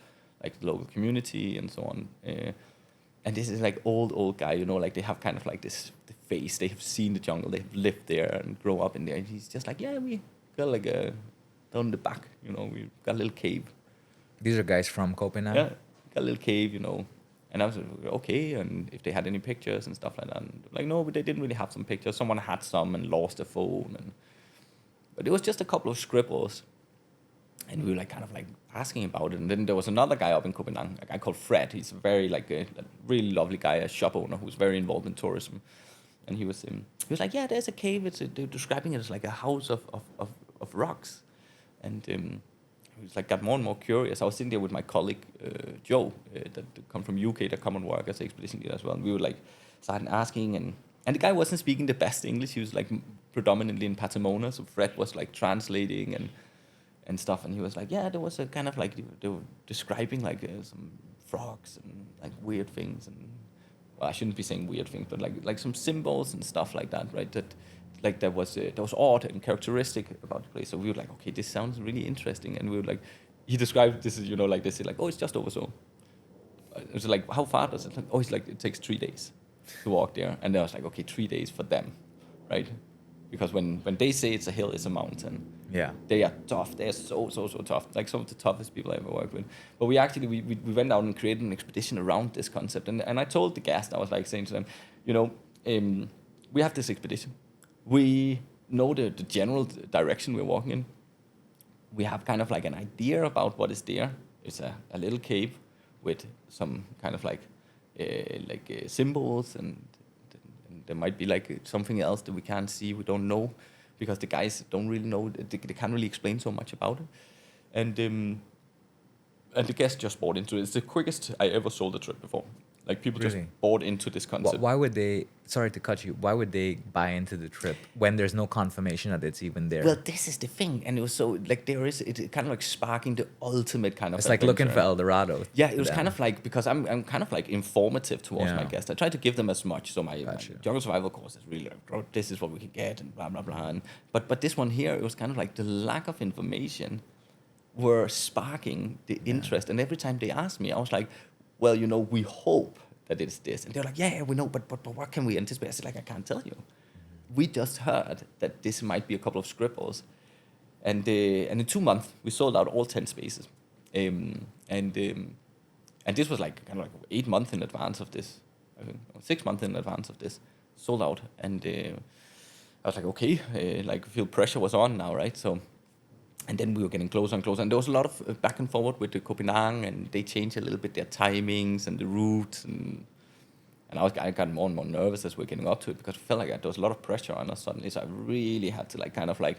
like the local community and so on. And this is like old guy, you know, like they have kind of like the face. They have seen the jungle. They have lived there and grow up in there. And he's just like, yeah, we got like down in the back, you know, we got a little cave. These are guys from Koh Phangan? Yeah, got a little cave, you know. And I was like, okay, and if they had any pictures and stuff like that. And like, no, but they didn't really have some pictures. Someone had some and lost their phone. But it was just a couple of scribbles. And we were like kind of like asking about it. And then there was another guy up in Koh Phangan, a guy called Fred. He's very like a really lovely guy, a shop owner who's very involved in tourism. And he was like, yeah, there's a cave. They're describing it as like a house of rocks. And he was like got more and more curious. I was sitting there with my colleague Joe, that come from UK, that come and work as an expedition leader as well. And we were like starting asking, and the guy wasn't speaking the best English. He was like predominantly in Patamona, so Fred was like translating and stuff. And he was like, yeah, there was a kind of like they were describing like some frogs and like weird things, and well, I shouldn't be saying weird things, but like some symbols and stuff like that, right? That like there was odd and characteristic about the place. So we were like, okay, this sounds really interesting. And we were like, he described this is, you know, like they said like, oh, it's just over so. It was like, how far does it? Like, oh, it's like it takes 3 days to walk there. And I was like, okay, 3 days for them, right? Because when they say it's a hill, it's a mountain. Yeah. They are tough. They are so tough. Like some of the toughest people I ever worked with. But we actually we went out and created an expedition around this concept. And I told the guest, I was like saying to them, you know, we have this expedition. We know the general direction we're walking in. We have kind of like an idea about what is there. It's a little cave with some kind of like symbols, and there might be like something else that we can't see, we don't know, because the guys don't really know, they can't really explain so much about it. And the guest just bought into it. It's the quickest I ever sold a trip before. Like people just Really? bought into this concept. Why would they? Sorry to cut you. Why would they buy into the trip when there's no confirmation that it's even there? Well, this is the thing, and it was so like it kind of like sparking the ultimate kind of. It's like looking for adventure. El Dorado. Yeah, it was Yeah. kind of like, because I'm kind of like informative towards my Yeah. guests. I try to give them as much. So my Gotcha. jungle survival course is really like, "Oh, this is what we can get and blah blah blah. And, but this one here, it was kind of like the lack of information were sparking the interest. And every time they asked me, I was like, well, you know, we hope that it's this. And they're like, yeah, we know, but what can we anticipate? I said, like, I can't tell you. We just heard that this might be a couple of scribbles. And in 2 months, we sold out all 10 spaces. And this was like kind of like 8 months in advance of this, I think, or 6 months in advance of this, sold out. And I was like, okay, like feel pressure was on now, right? So, and then we were getting closer and closer, and there was a lot of back and forward with the Copenhagen, and they changed a little bit their timings and the routes, and I got more and more nervous as we were getting up to it, because I felt like there was a lot of pressure on us suddenly. So I really had to like kind of like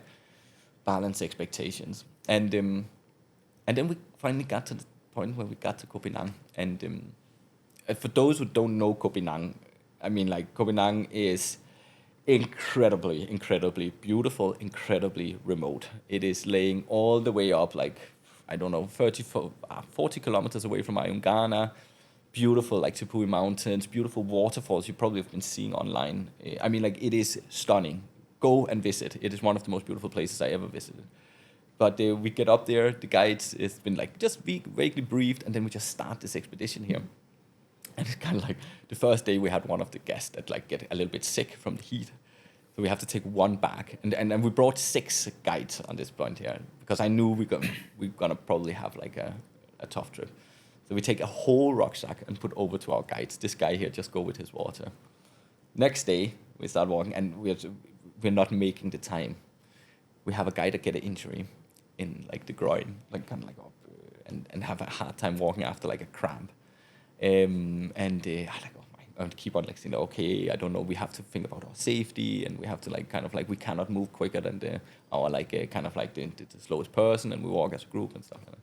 balance expectations, and then we finally got to the point where we got to Copenhagen, and for those who don't know Copenhagen, I mean, like, Copenhagen is incredibly beautiful, incredibly remote. It is laying all the way up, like, I don't know, 40 kilometers away from Ghana. Beautiful, like, Tipui Mountains, beautiful waterfalls you probably have been seeing online. I mean, like, it is stunning. Go and visit. It is one of the most beautiful places I ever visited. But we get up there, the guides, it's been like just vaguely briefed, and then we just start this expedition here. And it's kind of like the first day we had one of the guests that like get a little bit sick from the heat. So we have to take one back. And we brought 6 guides on this point here, because I knew we're gonna probably have like a tough trip. So we take a whole rucksack and put over to our guides. This guy here just go with his water. Next day, we start walking, and we're not making the time. We have a guy that get an injury in like the groin, like kind of like up, and have a hard time walking after like a cramp. I like, oh my, I keep on like saying, okay, I don't know, we have to think about our safety, and we have to like kind of like, we cannot move quicker than our like kind of like the slowest person, and we walk as a group and stuff like that.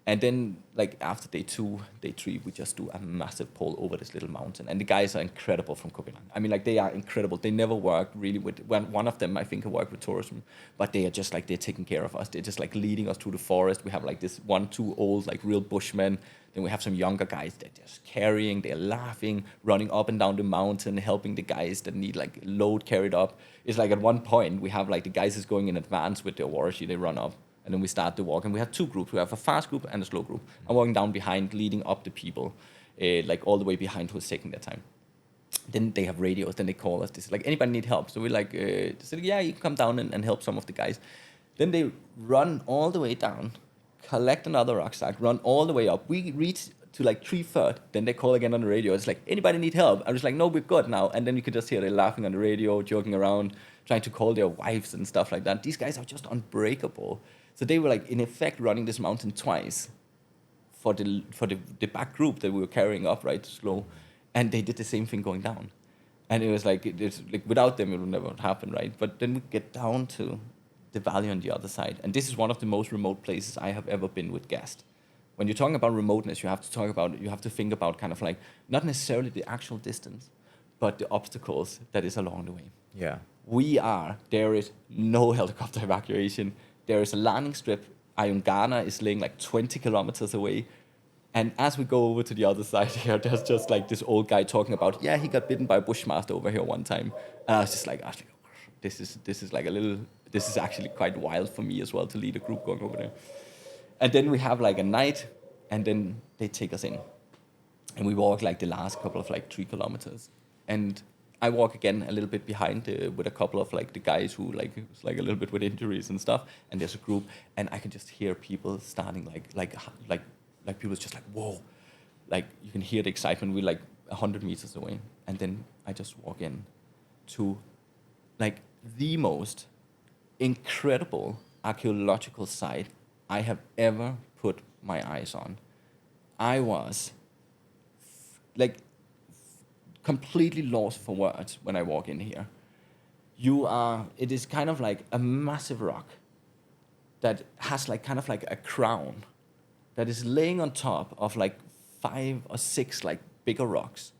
And then, like, after day 2, day 3, we just do a massive pull over this little mountain. And the guys are incredible from Copenhagen. I mean, like, they are incredible. They never worked really with... One of them, I think, worked with tourism. But they are just, like, they're taking care of us. They're just, like, leading us through the forest. We have, like, this 1-2 old, like, real bushmen. Then we have some younger guys that they're just carrying. They're laughing, running up and down the mountain, helping the guys that need, like, load carried up. It's like, at one point, we have, like, the guys is going in advance with their warranty. They run up. And then we start the walk, and we have 2 groups. We have a fast group and a slow group. I'm walking down behind, leading up the people, like all the way behind who's taking their time. Then they have radios. Then they call us. They say, like, anybody need help? So we like, say, yeah, you can come down and help some of the guys. Then they run all the way down, collect another rucksack, run all the way up. We reach to like 3/3. Then they call again on the radio. It's like, anybody need help? I'm just like, no, we're good now. And then you can just hear they're laughing on the radio, joking around, trying to call their wives and stuff like that. These guys are just unbreakable. So they were like, in effect, running this mountain twice for the back group that we were carrying up, right, slow. And they did the same thing going down. And it was like, it's like, without them, it would never happen, right? But then we get down to the valley on the other side. And this is one of the most remote places I have ever been with guests. When you're talking about remoteness, you have to think about kind of like, not necessarily the actual distance, but the obstacles that is along the way. Yeah. There is no helicopter evacuation. There is a landing strip. Ghana is laying like 20 kilometers away. And as we go over to the other side here, there's just like this old guy talking about, yeah, he got bitten by a bushmaster over here one time. And I was like, this is like this is actually quite wild for me as well to lead a group going over there. And then we have like a night, and then they take us in. And we walk like the last couple of like 3 kilometers. And I walk again a little bit behind with a couple of like the guys who like was like a little bit with injuries and stuff. And there's a group, and I can just hear people starting like people just like, whoa, like you can hear the excitement. We're like 100 meters away, and then I just walk in to like the most incredible archaeological site I have ever put my eyes on. I was like completely lost for words when I walk in here. It is kind of like a massive rock that has like kind of like a crown that is laying on top of like 5 or 6 like bigger rocks.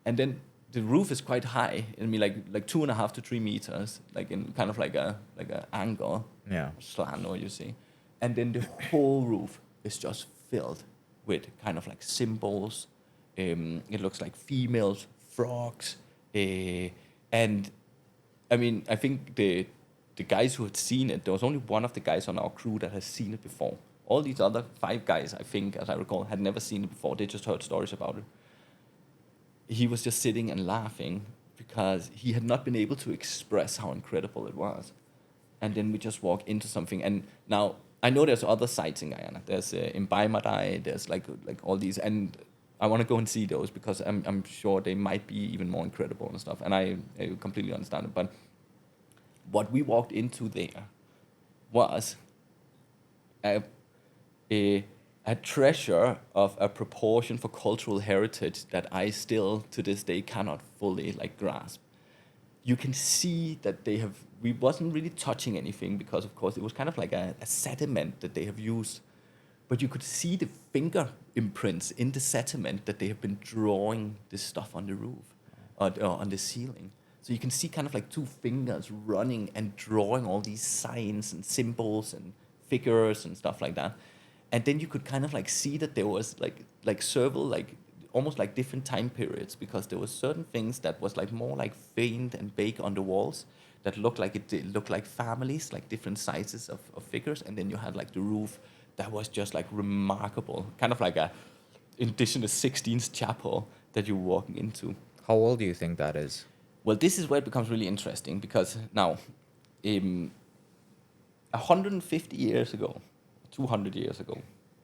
And then the roof is quite high. I mean, like 2.5 to 3 meters, like in kind of like a angle, slant, or you see. And then the whole roof is just filled with kind of like symbols. It looks like females, frogs, and I mean, I think the guys who had seen it, there was only one of the guys on our crew that has seen it before. All these other 5 guys, I think, as I recall, had never seen it before. They just heard stories about it. He was just sitting and laughing because he had not been able to express how incredible it was. And then we just walk into something. And now, I know there's other sites in Guyana. There's in Baimadai, there's like all these. And I want to go and see those because I'm sure they might be even more incredible and stuff. And I completely understand it. But what we walked into there was a treasure of a proportion for cultural heritage that I still to this day cannot fully like grasp. You can see that we wasn't really touching anything because of course it was kind of like a sediment that they have used, but you could see the finger imprints in the sediment that they have been drawing this stuff on the roof or on the ceiling. So you can see kind of like 2 fingers running and drawing all these signs and symbols and figures and stuff like that. And then you could kind of like see that there was like several like almost like different time periods, because there were certain things that was like more like faint and baked on the walls that looked like families, like different sizes of figures. And then you had like the roof that was just like remarkable, kind of like a Indigenous 16th chapel that you're walking into. How old do you think that is? Well, this is where it becomes really interesting, because now, 150 years ago, 200 years ago,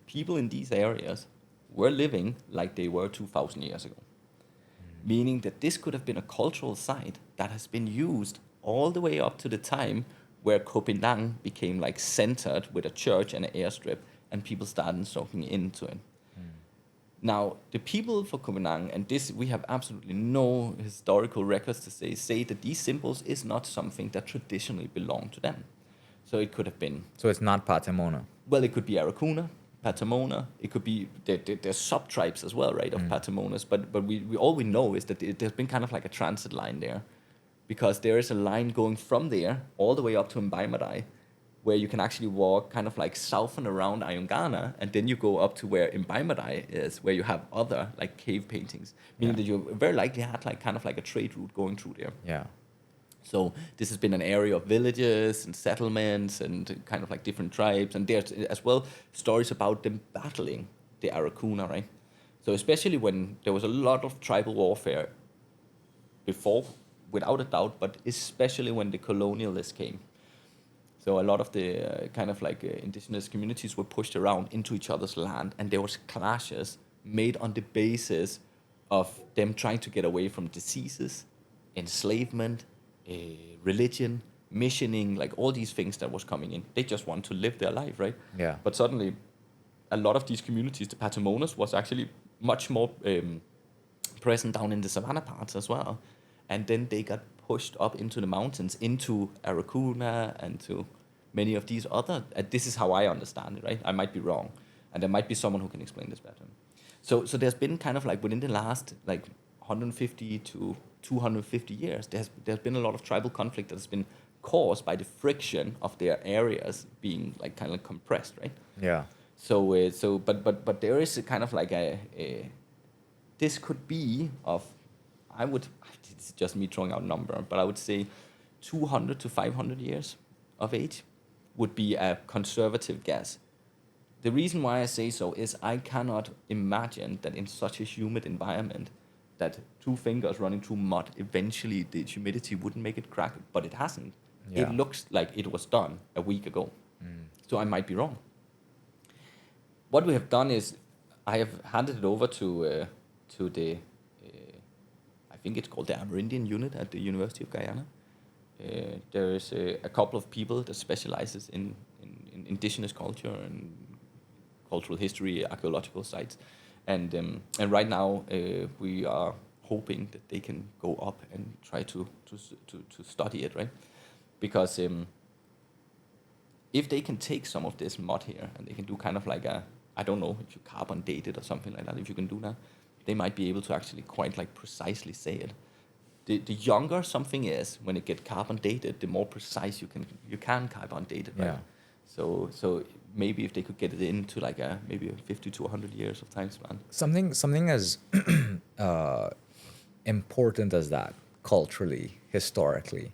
people in these areas were living like they were 2,000 years ago. Meaning that this could have been a cultural site that has been used all the way up to the time where Koh Phangan became like centered with a church and an airstrip, and people started soaking into it. Now, the people for Koh Phangan, and this we have absolutely no historical records to say that these symbols is not something that traditionally belonged to them. So it could have been... So it's not Patamona? Well, it could be Arakuna, Patamona. It could be... There's sub-tribes as well, right, of Patamonas. But we all we know is that there's been kind of like a transit line there. Because there is a line going from there all the way up to Mbaimadai, where you can actually walk kind of like south and around Ayungana, and then you go up to where Mbaimadai is, where you have other like cave paintings. Meaning that you very likely had like kind of like a trade route going through there. Yeah. So this has been an area of villages and settlements and kind of like different tribes. And there's as well stories about them battling the Arakuna, right? So especially when there was a lot of tribal warfare before, without a doubt, but especially when the colonialists came. So a lot of the kind of like indigenous communities were pushed around into each other's land, and there was clashes made on the basis of them trying to get away from diseases, enslavement, religion, missioning, like all these things that was coming in. They just want to live their life, right? Yeah. But suddenly, a lot of these communities, the Patamonas, was actually much more present down in the savanna parts as well. And then they got pushed up into the mountains, into Arakuna and to many of these other... this is how I understand it, right? I might be wrong. And there might be someone who can explain this better. So there's been kind of like within the last like 150 to 250 years, there's been a lot of tribal conflict that has been caused by the friction of their areas being like kind of compressed, right? Yeah. But there is a kind of like this could be of, it's just me throwing out a number, but I would say 200 to 500 years of age would be a conservative guess. The reason why I say so is I cannot imagine that in such a humid environment that 2 fingers running through mud, eventually the humidity wouldn't make it crack, but it hasn't. Yeah. It looks like it was done a week ago. So I might be wrong. What we have done is I have handed it over to the, I think it's called the Amerindian unit at the University of Guyana. There is a couple of people that specializes in indigenous culture and cultural history, archaeological sites. And right now we are hoping that they can go up and try to study it, right? Because if they can take some of this mud here and they can do kind of like I don't know if you carbon date it or something like that, if you can do that, they might be able to actually quite like precisely say it. The younger something is, when it gets carbon dated, the more precise you can carbon date it, right? Yeah. So maybe if they could get it into like maybe 50 to 100 years of time span. Something as important as that, culturally, historically,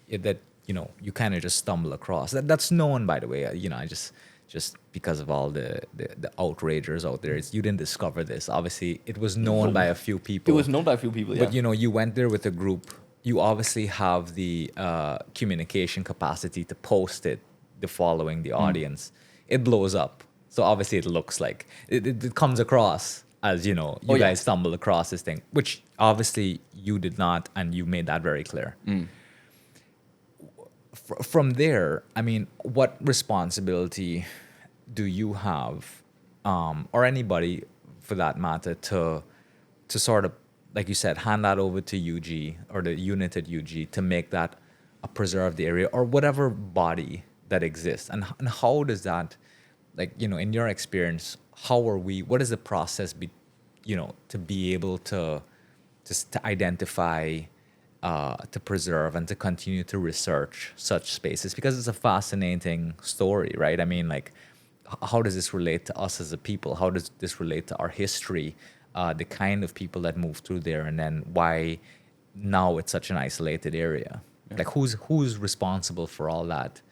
that you kind of just stumble across. That's known, by the way. I just because of all the outragers out there, you didn't discover this. Obviously, it was known by a few people. It was known by a few people, yeah. But you went there with a group. You obviously have the communication capacity to post it, the following, the audience. It blows up. So obviously, it looks like it comes across as guys stumbled across this thing, which obviously you did not, and you made that very clear. From there, I mean, what responsibility do you have, or anybody for that matter, to sort of, like you said, hand that over to UG or the unit at UG to make that a preserved area, or whatever body that exists, and how does that, like, in your experience, what is the process to be able to identify, to preserve, and to continue to research such spaces? Because it's a fascinating story, right? I mean, like, how does this relate to us as a people? How does this relate to our history? The kind of people that moved through there, and then why now it's such an isolated area? Yeah. Like, who's responsible for all that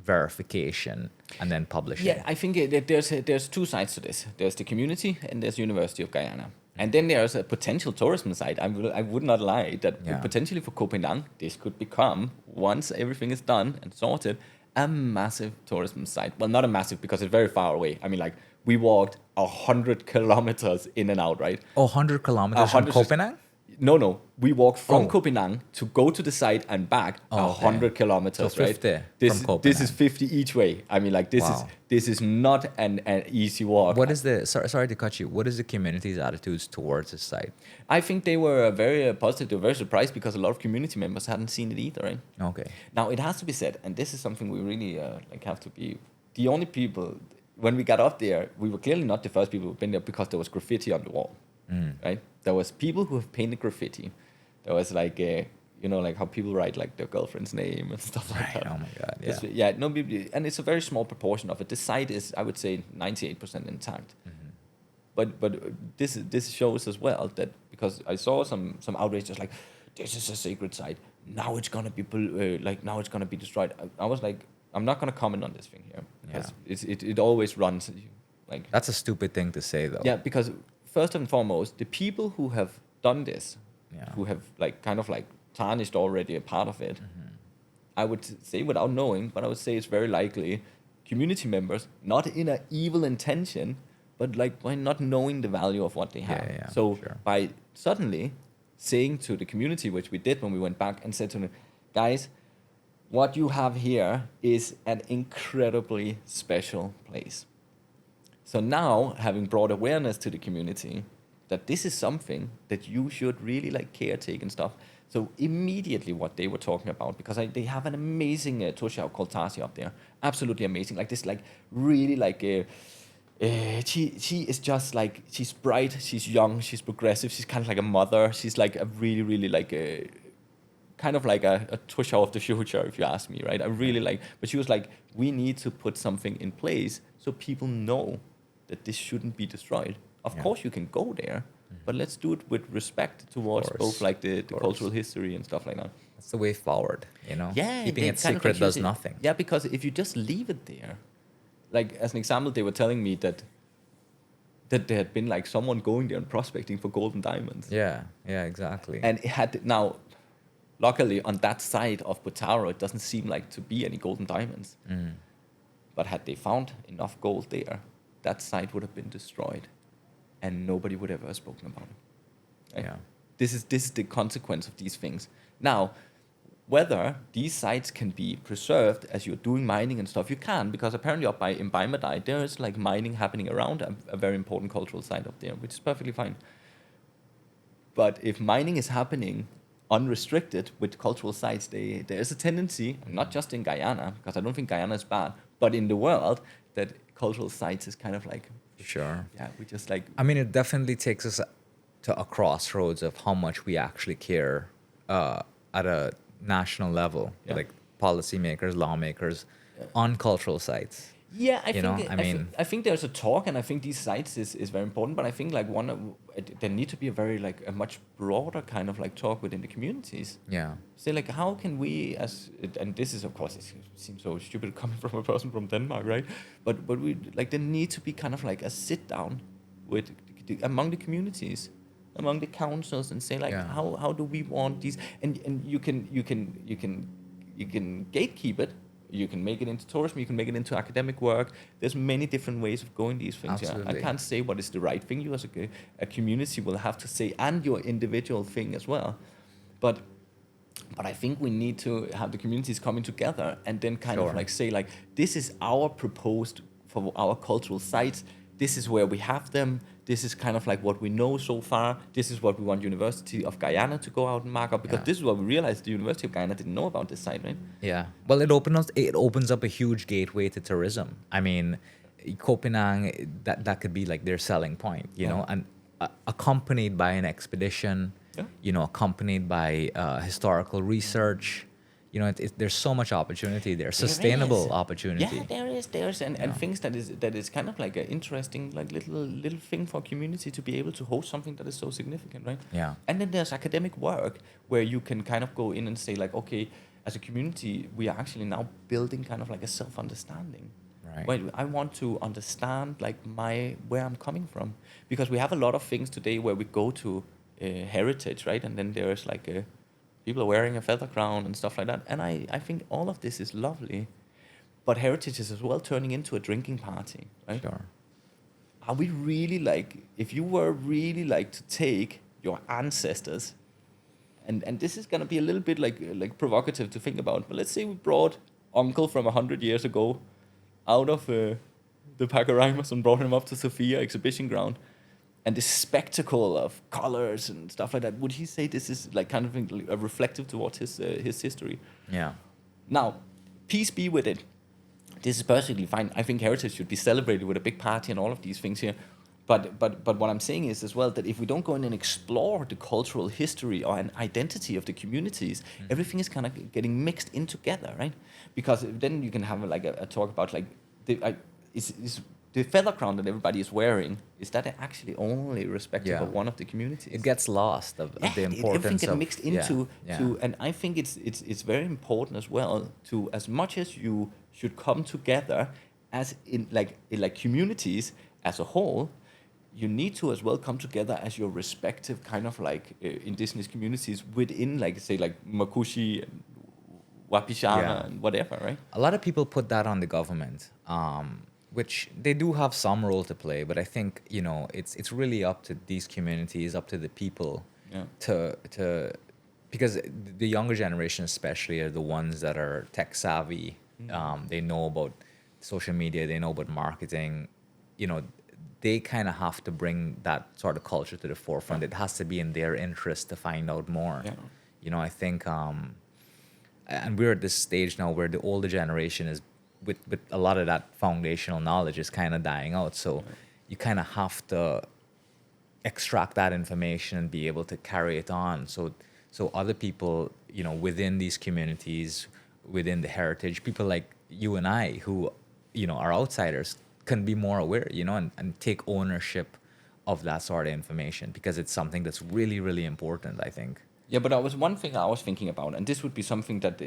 verification and then publishing? Yeah, I think there's two sides to this. There's the community, and there's University of Guyana. And then there's a potential tourism side. I would not lie that potentially for Koh Phangan, this could become, once everything is done and sorted, a massive tourism site. Well, not a massive, because it's very far away. I mean, like, we walked 100 kilometers in and out, right? 100 kilometers from Koh Phangan? No. We walked from Koh Phangan to go to the site and back 100 kilometers, so 50 right? from Koh Phangan. This is 50 each way. I mean, like, this is not an easy walk. What is sorry to cut you, what is the community's attitudes towards this site? I think they were very positive. They were very surprised, because a lot of community members hadn't seen it either, right? Okay. Now, it has to be said, and this is something we really have to be the only people. When we got up there, we were clearly not the first people who've been there, because there was graffiti on the wall, right? There was people who have painted graffiti. There was like like how people write like their girlfriend's name and stuff like that. Oh my God, yeah. And it's a very small proportion of it. The site is, I would say, 98% intact. But this shows as well that, because I saw some outrage just like, this is a sacred site. Now it's gonna be now it's gonna be destroyed. I was like, I'm not gonna comment on this thing here, because it always runs like. That's a stupid thing to say, though. Yeah, because first and foremost, the people who have done this, who have like kind of like tarnished already a part of it, I would say, without knowing, but I would say it's very likely community members, not in an evil intention, but like by not knowing the value of what they have. So by suddenly saying to the community, which we did when we went back, and said to them, guys, what you have here is an incredibly special place. So now, having brought awareness to the community that this is something that you should really like caretake and stuff. So immediately what they were talking about, because they have an amazing Toshao called Tasi up there. Absolutely amazing. Like this, like really like, she is just like, she's bright, she's young, she's progressive, she's kind of like a mother. She's like a really, really like a, kind of like a Toshao of the future, if you ask me, right? I really like, but she was like, we need to put something in place so people know that this shouldn't be destroyed. Of course you can go there, but let's do it with respect towards both like the cultural history and stuff like that. That's the way forward, Yeah. Keeping it secret does nothing. Yeah, because if you just leave it there, like as an example, they were telling me that there had been like someone going there and prospecting for gold and diamonds. Yeah, exactly. And it had, now, luckily on that side of Butaro, it doesn't seem like to be any gold and diamonds. But had they found enough gold there, that site would have been destroyed, and nobody would ever have spoken about it. Right? Yeah. This is the consequence of these things. Now, whether these sites can be preserved as you're doing mining and stuff, you can, because apparently up in Baimadai, there is like mining happening around a very important cultural site up there, which is perfectly fine. But if mining is happening unrestricted with cultural sites, there is a tendency, not just in Guyana, because I don't think Guyana is bad, but in the world, that cultural sites is kind of like Sure. Yeah, we just like I mean, it definitely takes us to a crossroads of how much we actually care at a national level, Yeah. like policymakers, lawmakers, Yeah. on cultural sites. Yeah, I You think know, I mean, I think there's a talk, and I think these sites is very important. But I think like there need to be a very like a much broader kind of like talk within the communities. yeah, Say like how can we and this is of course it seems so stupid coming from a person from Denmark, right? But we like there need to be kind of like a sit down with among the communities, among the councils, and say like Yeah. how do we want these, and you can gatekeep it. You can make it into tourism. You can make it into academic work. There's many different ways of going these things. Yeah? I Absolutely. can't say what is the right thing. You as a community will have to say, and your individual thing as well. But I think we need to have the communities coming together and then kind of Sure. like say like, this is our proposed for our cultural sites. This is where we have them. This is kind of like what we know so far. This is what we want University of Guyana to go out and mark up, because Yeah. this is what we realized the University of Guyana didn't know about this site, right? Yeah. Well, it opens up a huge gateway to tourism. I mean, Copenhagen, that could be like their selling point, you Yeah. know, and accompanied by an expedition, Yeah. you know, accompanied by historical research. You know, there's so much opportunity there, sustainable is. opportunity. Yeah, there is, and Yeah. things that is kind of like an interesting, like little thing for a community to be able to host something that is so significant, right? Yeah. And then there's academic work where you can kind of go in and say like, okay, as a community, we are actually now building kind of like a self-understanding. Right. Where I want to understand like where I'm coming from, because we have a lot of things today where we go to heritage, right? And then there's like people are wearing a feather crown and stuff like that. And I think all of this is lovely. But heritage is as well turning into a drinking party, right? Sure. Are we really like, if you were really like to take your ancestors, and this is going to be a little bit like provocative to think about, but let's say we brought uncle from 100 years ago out of the Pacaraimos and brought him up to Sofia exhibition ground, and this spectacle of colors and stuff like that, would he say this is like kind of a reflective towards his history? Yeah. Now, peace be with it. This is perfectly fine. I think heritage should be celebrated with a big party and all of these things here. But what I'm saying is as well that if we don't go in and explore the cultural history or an identity of the communities, everything is kind of getting mixed in together, right? Because then you can have like a talk about like is the feather crown that everybody is wearing, is that actually only respective Yeah. of one of the communities? It gets lost of the importance Everything gets of mixed into yeah. and I think it's very important as well to, as much as you should come together as in like communities as a whole, you need to as well come together as your respective kind of like indigenous communities within, like say like Makushi and Wapishana Yeah. and whatever, right? A lot of people put that on the government, which they do have some role to play, but I think, you know, it's really up to these communities, up to the people Yeah. to because the younger generation especially are the ones that are tech savvy. They know about social media, they know about marketing. You know, they kind of have to bring that sort of culture to the forefront. It has to be in their interest to find out more. Yeah. You know, I think, and we're at this stage now where the older generation is, with a lot of that foundational knowledge is kind of dying out. So you kind of have to extract that information and be able to carry it on. So other people, you know, within these communities, within the heritage, people like you and I who, you know, are outsiders, can be more aware, you know, and take ownership of that sort of information, because it's something that's really, really important, I think. Yeah, but one thing I was thinking about, and this would be something that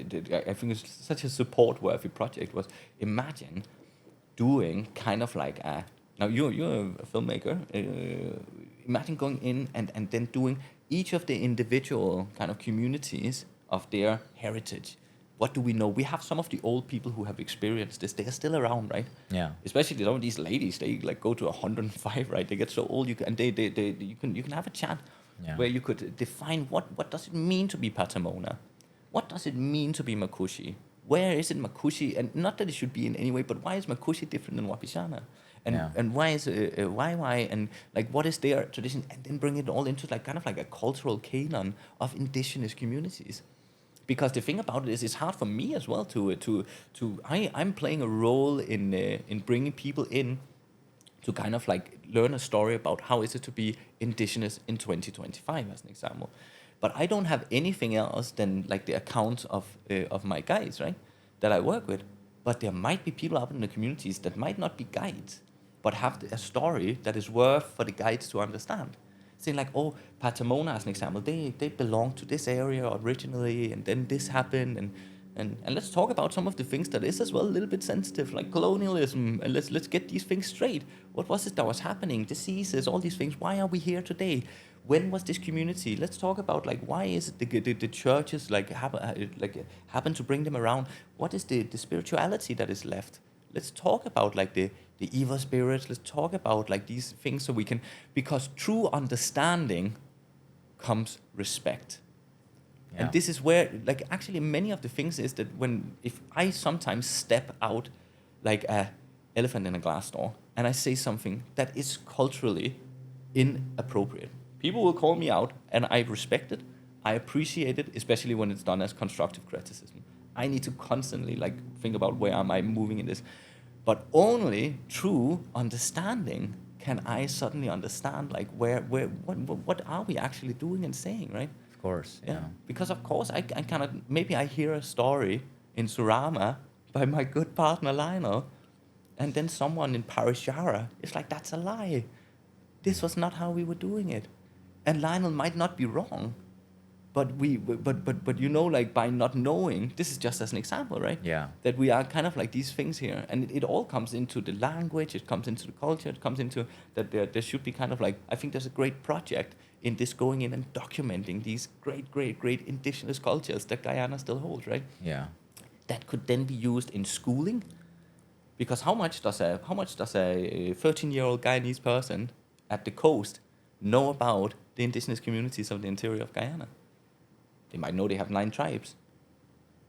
I think is such a support-worthy project, was imagine doing kind of like now you're a filmmaker, imagine going in and then doing each of the individual kind of communities of their heritage. What do we know? We have some of the old people who have experienced this. They are still around, right? Yeah. Especially some of these ladies, they like go to 105, right? They get so old, you can have a chat Yeah. where you could define what does it mean to be Patamona? What does it mean to be Makushi? Where is it Makushi? And not that it should be in any way, but why is Makushi different than Wapishana? And why is why and like what is their tradition? And then bring it all into like kind of like a cultural canon of indigenous communities. Because the thing about it is, it's hard for me as well I'm playing a role in bringing people in to kind of like learn a story about how is it to be indigenous in 2025 as an example. But I don't have anything else than like the accounts of my guides, right, that I work with. But there might be people out in the communities that might not be guides, but have a story that is worth for the guides to understand. Saying like, oh, Patamona as an example, they belong to this area originally, and then this happened, and let's talk about some of the things that is as well a little bit sensitive, like colonialism, and let's get these things straight. What was it that was happening? Diseases, all these things. Why are we here today? When was this community? Let's talk about like why is it the churches happen to bring them around? What is the spirituality that is left? Let's talk about like the evil spirits. Let's talk about like these things so we can, because true understanding comes respect. Yeah. And this is where like actually many of the things is that if I sometimes step out like a elephant in a glass door and I say something that is culturally inappropriate, people will call me out, and I respect it. I appreciate it, especially when it's done as constructive criticism. I need to constantly like think about where am I moving in this. But only through understanding can I suddenly understand like what are we actually doing and saying, right? Of course, yeah. Because of course I kind of, maybe I hear a story in Surama by my good partner Lionel, and then someone in Parishara is like, that's a lie. This was not how we were doing it. And Lionel might not be wrong, but you know, like by not knowing, this is just as an example, right? Yeah. That we are kind of like these things here, and it all comes into the language, it comes into the culture, it comes into that there should be kind of like, I think there's a great project in this going in and documenting these great indigenous cultures that Guyana still holds, right? Yeah. That could then be used in schooling, because how much does a 13-year-old Guyanese person at the coast know about the indigenous communities of the interior of Guyana? They might know they have 9 tribes.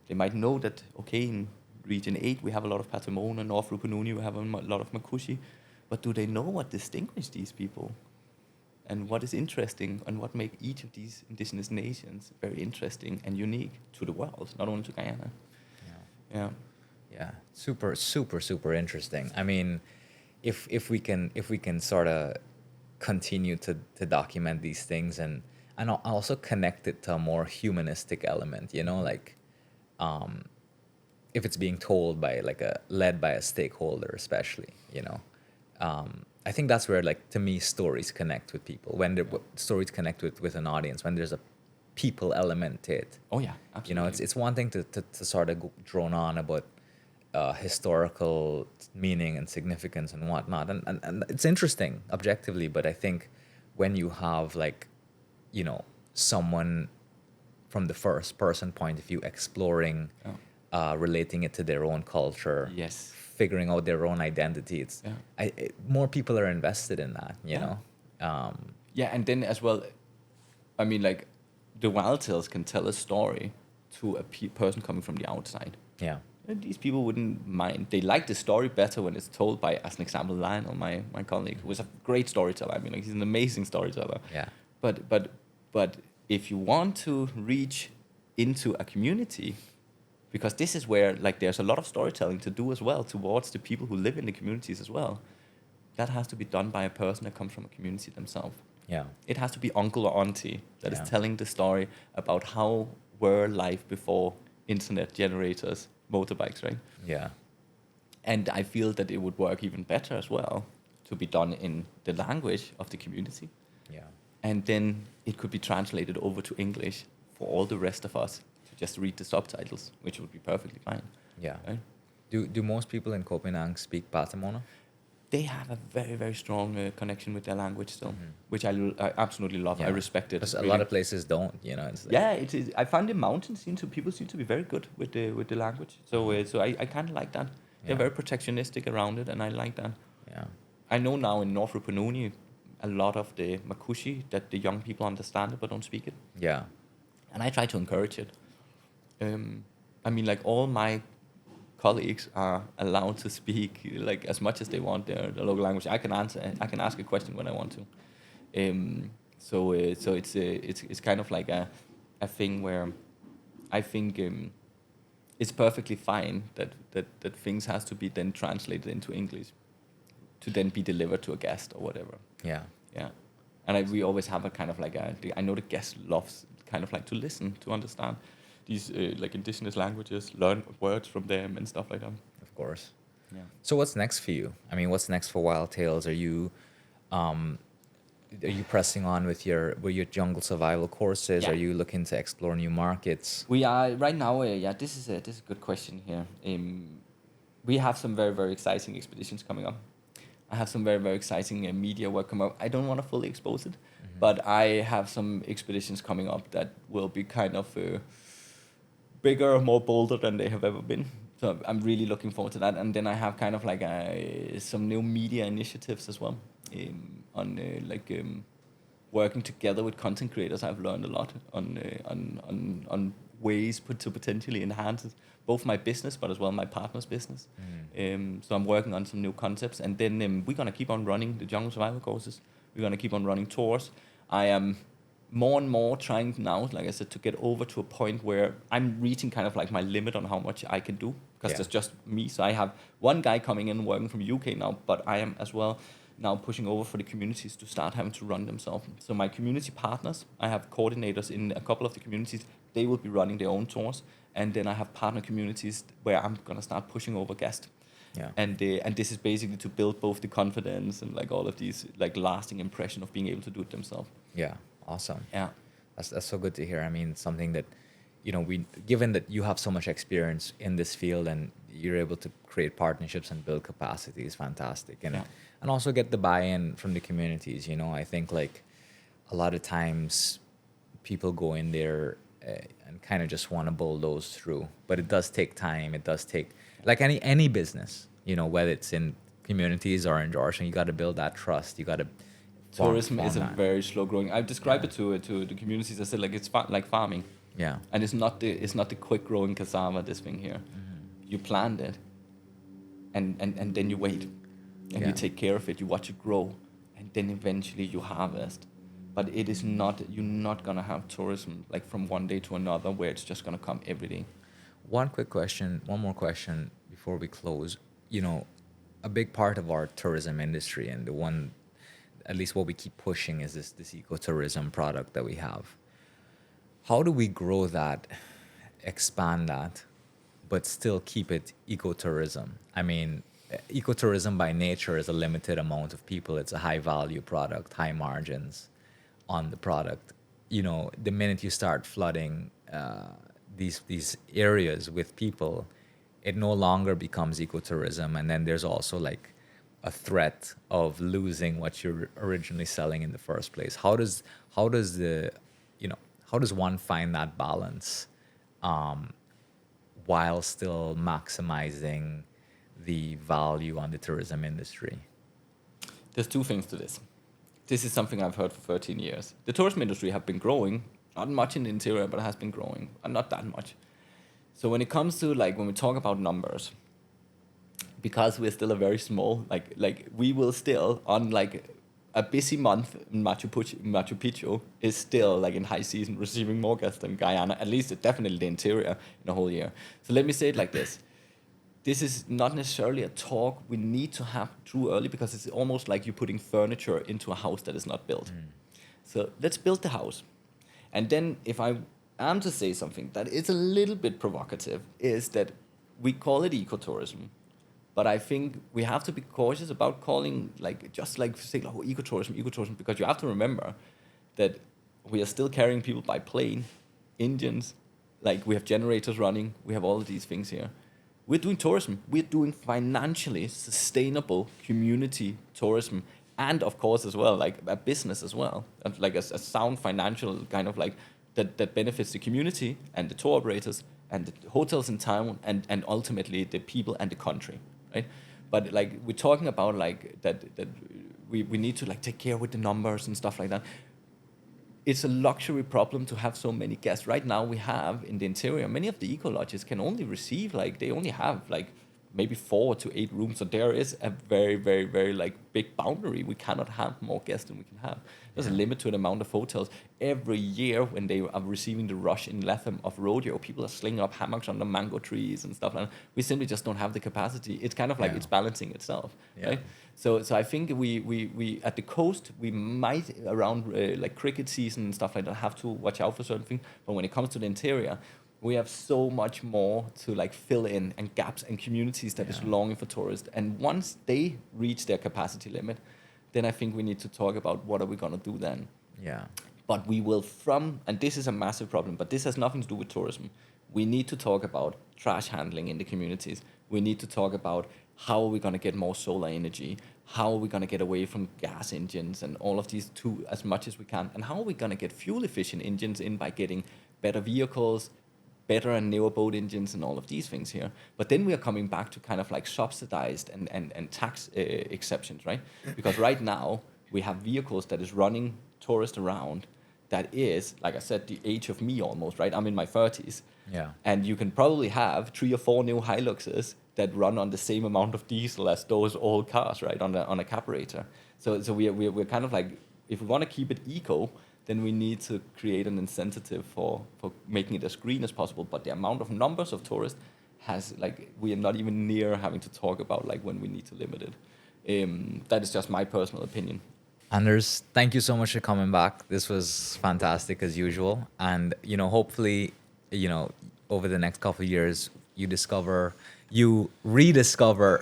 They might know that, okay, in Region 8 we have a lot of Patamona, North Rupununi we have a lot of Makushi, but do they know what distinguishes these people? And what is interesting, and what make each of these indigenous nations very interesting and unique to the world, not only to Guyana. Yeah. Super interesting. I mean, if we can sort of continue to document these things and also connect it to a more humanistic element, you know, like if it's being told by led by a stakeholder, especially, you know, I think that's where, like, to me, stories connect with people. When stories connect with an audience, when there's a people element to it. Oh yeah, absolutely. You know, it's one thing to sort of drone on about historical meaning and significance and whatnot, and it's interesting objectively. But I think when you have, like, you know, someone from the first person point of view exploring, relating it to their own culture, yes, figuring out their own identity, it's more people are invested in that, you know. And then as well, I mean, like, the wild tales can tell a story to a person coming from the outside. Yeah. And these people wouldn't mind. They like the story better when it's told by, as an example, Lionel, my colleague, who is a great storyteller. I mean, like, he's an amazing storyteller. Yeah. But if you want to reach into a community, because this is where, like, there's a lot of storytelling to do as well towards the people who live in the communities as well, that has to be done by a person that comes from a community themselves. Yeah. It has to be uncle or auntie that is telling the story about how were life before internet generators, motorbikes, right? Yeah. And I feel that it would work even better as well to be done in the language of the community. Yeah. And then it could be translated over to English for all the rest of us to just read the subtitles, which would be perfectly fine. Yeah. Right? Do most people in Copenhagen speak Patamona? They have a very, very strong connection with their language still, which I absolutely love. I respect it. A lot of places don't, you know. It's like it is. I find the mountains people seem to be very good with the language. So I kind of like that. They're very protectionistic around it, and I like that. Yeah. I know now in North Rupununi, a lot of the Makushi, that the young people understand it but don't speak it. Yeah. And I try to encourage it. I mean, like, all my colleagues are allowed to speak, like, as much as they want their local language. I can ask a question when I want to. So it's kind of like a thing where I think it's perfectly fine that things has to be then translated into English. to then be delivered to a guest or whatever. Yeah. Yeah. And we always have a kind of like I know the guest loves kind of like to listen, to understand these like indigenous languages, learn words from them and stuff like that. Of course. Yeah. So what's next for you? I mean, what's next for Wild Tales? Are you pressing on with your jungle survival courses? Yeah. Are you looking to explore new markets? We are right now. This is a good question here. We have some very, very exciting expeditions coming up. I have some very, very exciting media work coming up. I don't want to fully expose it, but I have some expeditions coming up that will be kind of bigger, more bolder than they have ever been. So I'm really looking forward to that. And then I have kind of like some new media initiatives as well. Working together with content creators, I've learned a lot on ways to potentially enhance both my business, but as well my partner's business. So I'm working on some new concepts, and then we're gonna keep on running the jungle survival courses. We're gonna keep on running tours. I am more and more trying now, like I said, to get over to a point where I'm reaching kind of like my limit on how much I can do, because there's just me. So I have one guy coming in working from UK now, but I am as well now pushing over for the communities to start having to run themselves. So my community partners, I have coordinators in a couple of the communities. They will be running their own tours, and then I have partner communities where I'm gonna start pushing over guests. Yeah. And this is basically to build both the confidence and like all of these like lasting impression of being able to do it themselves. Yeah. Awesome. Yeah. That's so good to hear. I mean, something that, given that you have so much experience in this field and you're able to create partnerships and build capacity is fantastic. And also get the buy-in from the communities. I think like a lot of times people go in there and kind of just want to bulldoze through, but it does take time. It does take, like any business, whether it's in communities or in Georgia, you got to build that trust. You got to tourism is a very slow growing. I've described it to the communities. I said like it's like farming. Yeah. And it's not the quick growing cassava. This thing here, you plant it, and then you wait, and you take care of it. You watch it grow, and then eventually you harvest. But it is not. You're not gonna have tourism like from one day to another where it's just gonna come every day. One more question before we close. A big part of our tourism industry, and the one, at least what we keep pushing, is this ecotourism product that we have. How do we grow that, expand that, but still keep it ecotourism? I mean, ecotourism by nature is a limited amount of people. It's a high value product, high margins on the product. The minute you start flooding these areas with people, it no longer becomes ecotourism. And then there's also like a threat of losing what you're originally selling in the first place. How does one find that balance while still maximizing the value on the tourism industry? There's two things to this. This is something I've heard for 13 years. The tourism industry have been growing, not much in the interior, but it has been growing, and not that much. So when it comes to like when we talk about numbers, because we're still a very small, like we will still on like a busy month in Machu Picchu is still like in high season receiving more guests than Guyana, at least definitely the interior in a whole year. So let me say it like this. This is not necessarily a talk we need to have too early, because it's almost like you're putting furniture into a house that is not built. So let's build the house. And then if I am to say something that is a little bit provocative, is that we call it ecotourism. But I think we have to be cautious about calling ecotourism, because you have to remember that we are still carrying people by plane, engines, like we have generators running, we have all of these things here. We're doing tourism. We're doing financially sustainable community tourism, and of course as well like a business as well, like a sound financial kind of like that benefits the community and the tour operators and the hotels in town and ultimately the people and the country, right? But like we're talking about like that we need to like take care with the numbers and stuff like that. It's a luxury problem to have so many guests. Right now we have in the interior, many of the eco lodges can only receive they only have like maybe 4 to 8 rooms. So there is a very, very, very like big boundary. We cannot have more guests than we can have. There's a limit to the amount of hotels. Every year when they are receiving the rush in Latham of rodeo, people are slinging up hammocks under mango trees and stuff like that. We simply just don't have the capacity. It's kind of like it's balancing itself, right? So I think we at the coast, we might around like cricket season and stuff like that have to watch out for certain things. But when it comes to the interior, we have so much more to like fill in and gaps and communities that is longing for tourists. And once they reach their capacity limit, then I think we need to talk about what are we going to do then. Yeah. But we will and this is a massive problem, but this has nothing to do with tourism. We need to talk about trash handling in the communities. We need to talk about how are we going to get more solar energy? How are we going to get away from gas engines and all of these as much as we can? And how are we going to get fuel efficient engines in by getting better vehicles, better and newer boat engines and all of these things here. But then we are coming back to kind of like subsidized and tax exceptions, right? Because right now we have vehicles that is running tourists around that is, like I said, the age of me almost, right? I'm in my 30s. Yeah. And you can probably have 3 or 4 new Hiluxes that run on the same amount of diesel as those old cars, right? On a carburetor. So we're kind of like, if we want to keep it eco, then we need to create an incentive for making it as green as possible. But the amount of numbers of tourists has, like, we are not even near having to talk about, like, when we need to limit it. That is just my personal opinion. Anders, thank you so much for coming back. This was fantastic as usual. And, hopefully, over the next couple of years, you rediscover.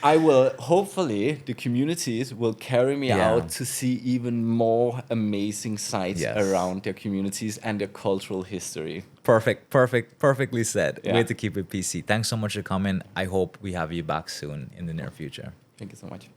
I will, hopefully the communities will carry me out to see even more amazing sites around their communities and their cultural history. Perfectly said. Yeah. Way to keep it PC. Thanks so much for coming. I hope we have you back soon in the near future. Thank you so much.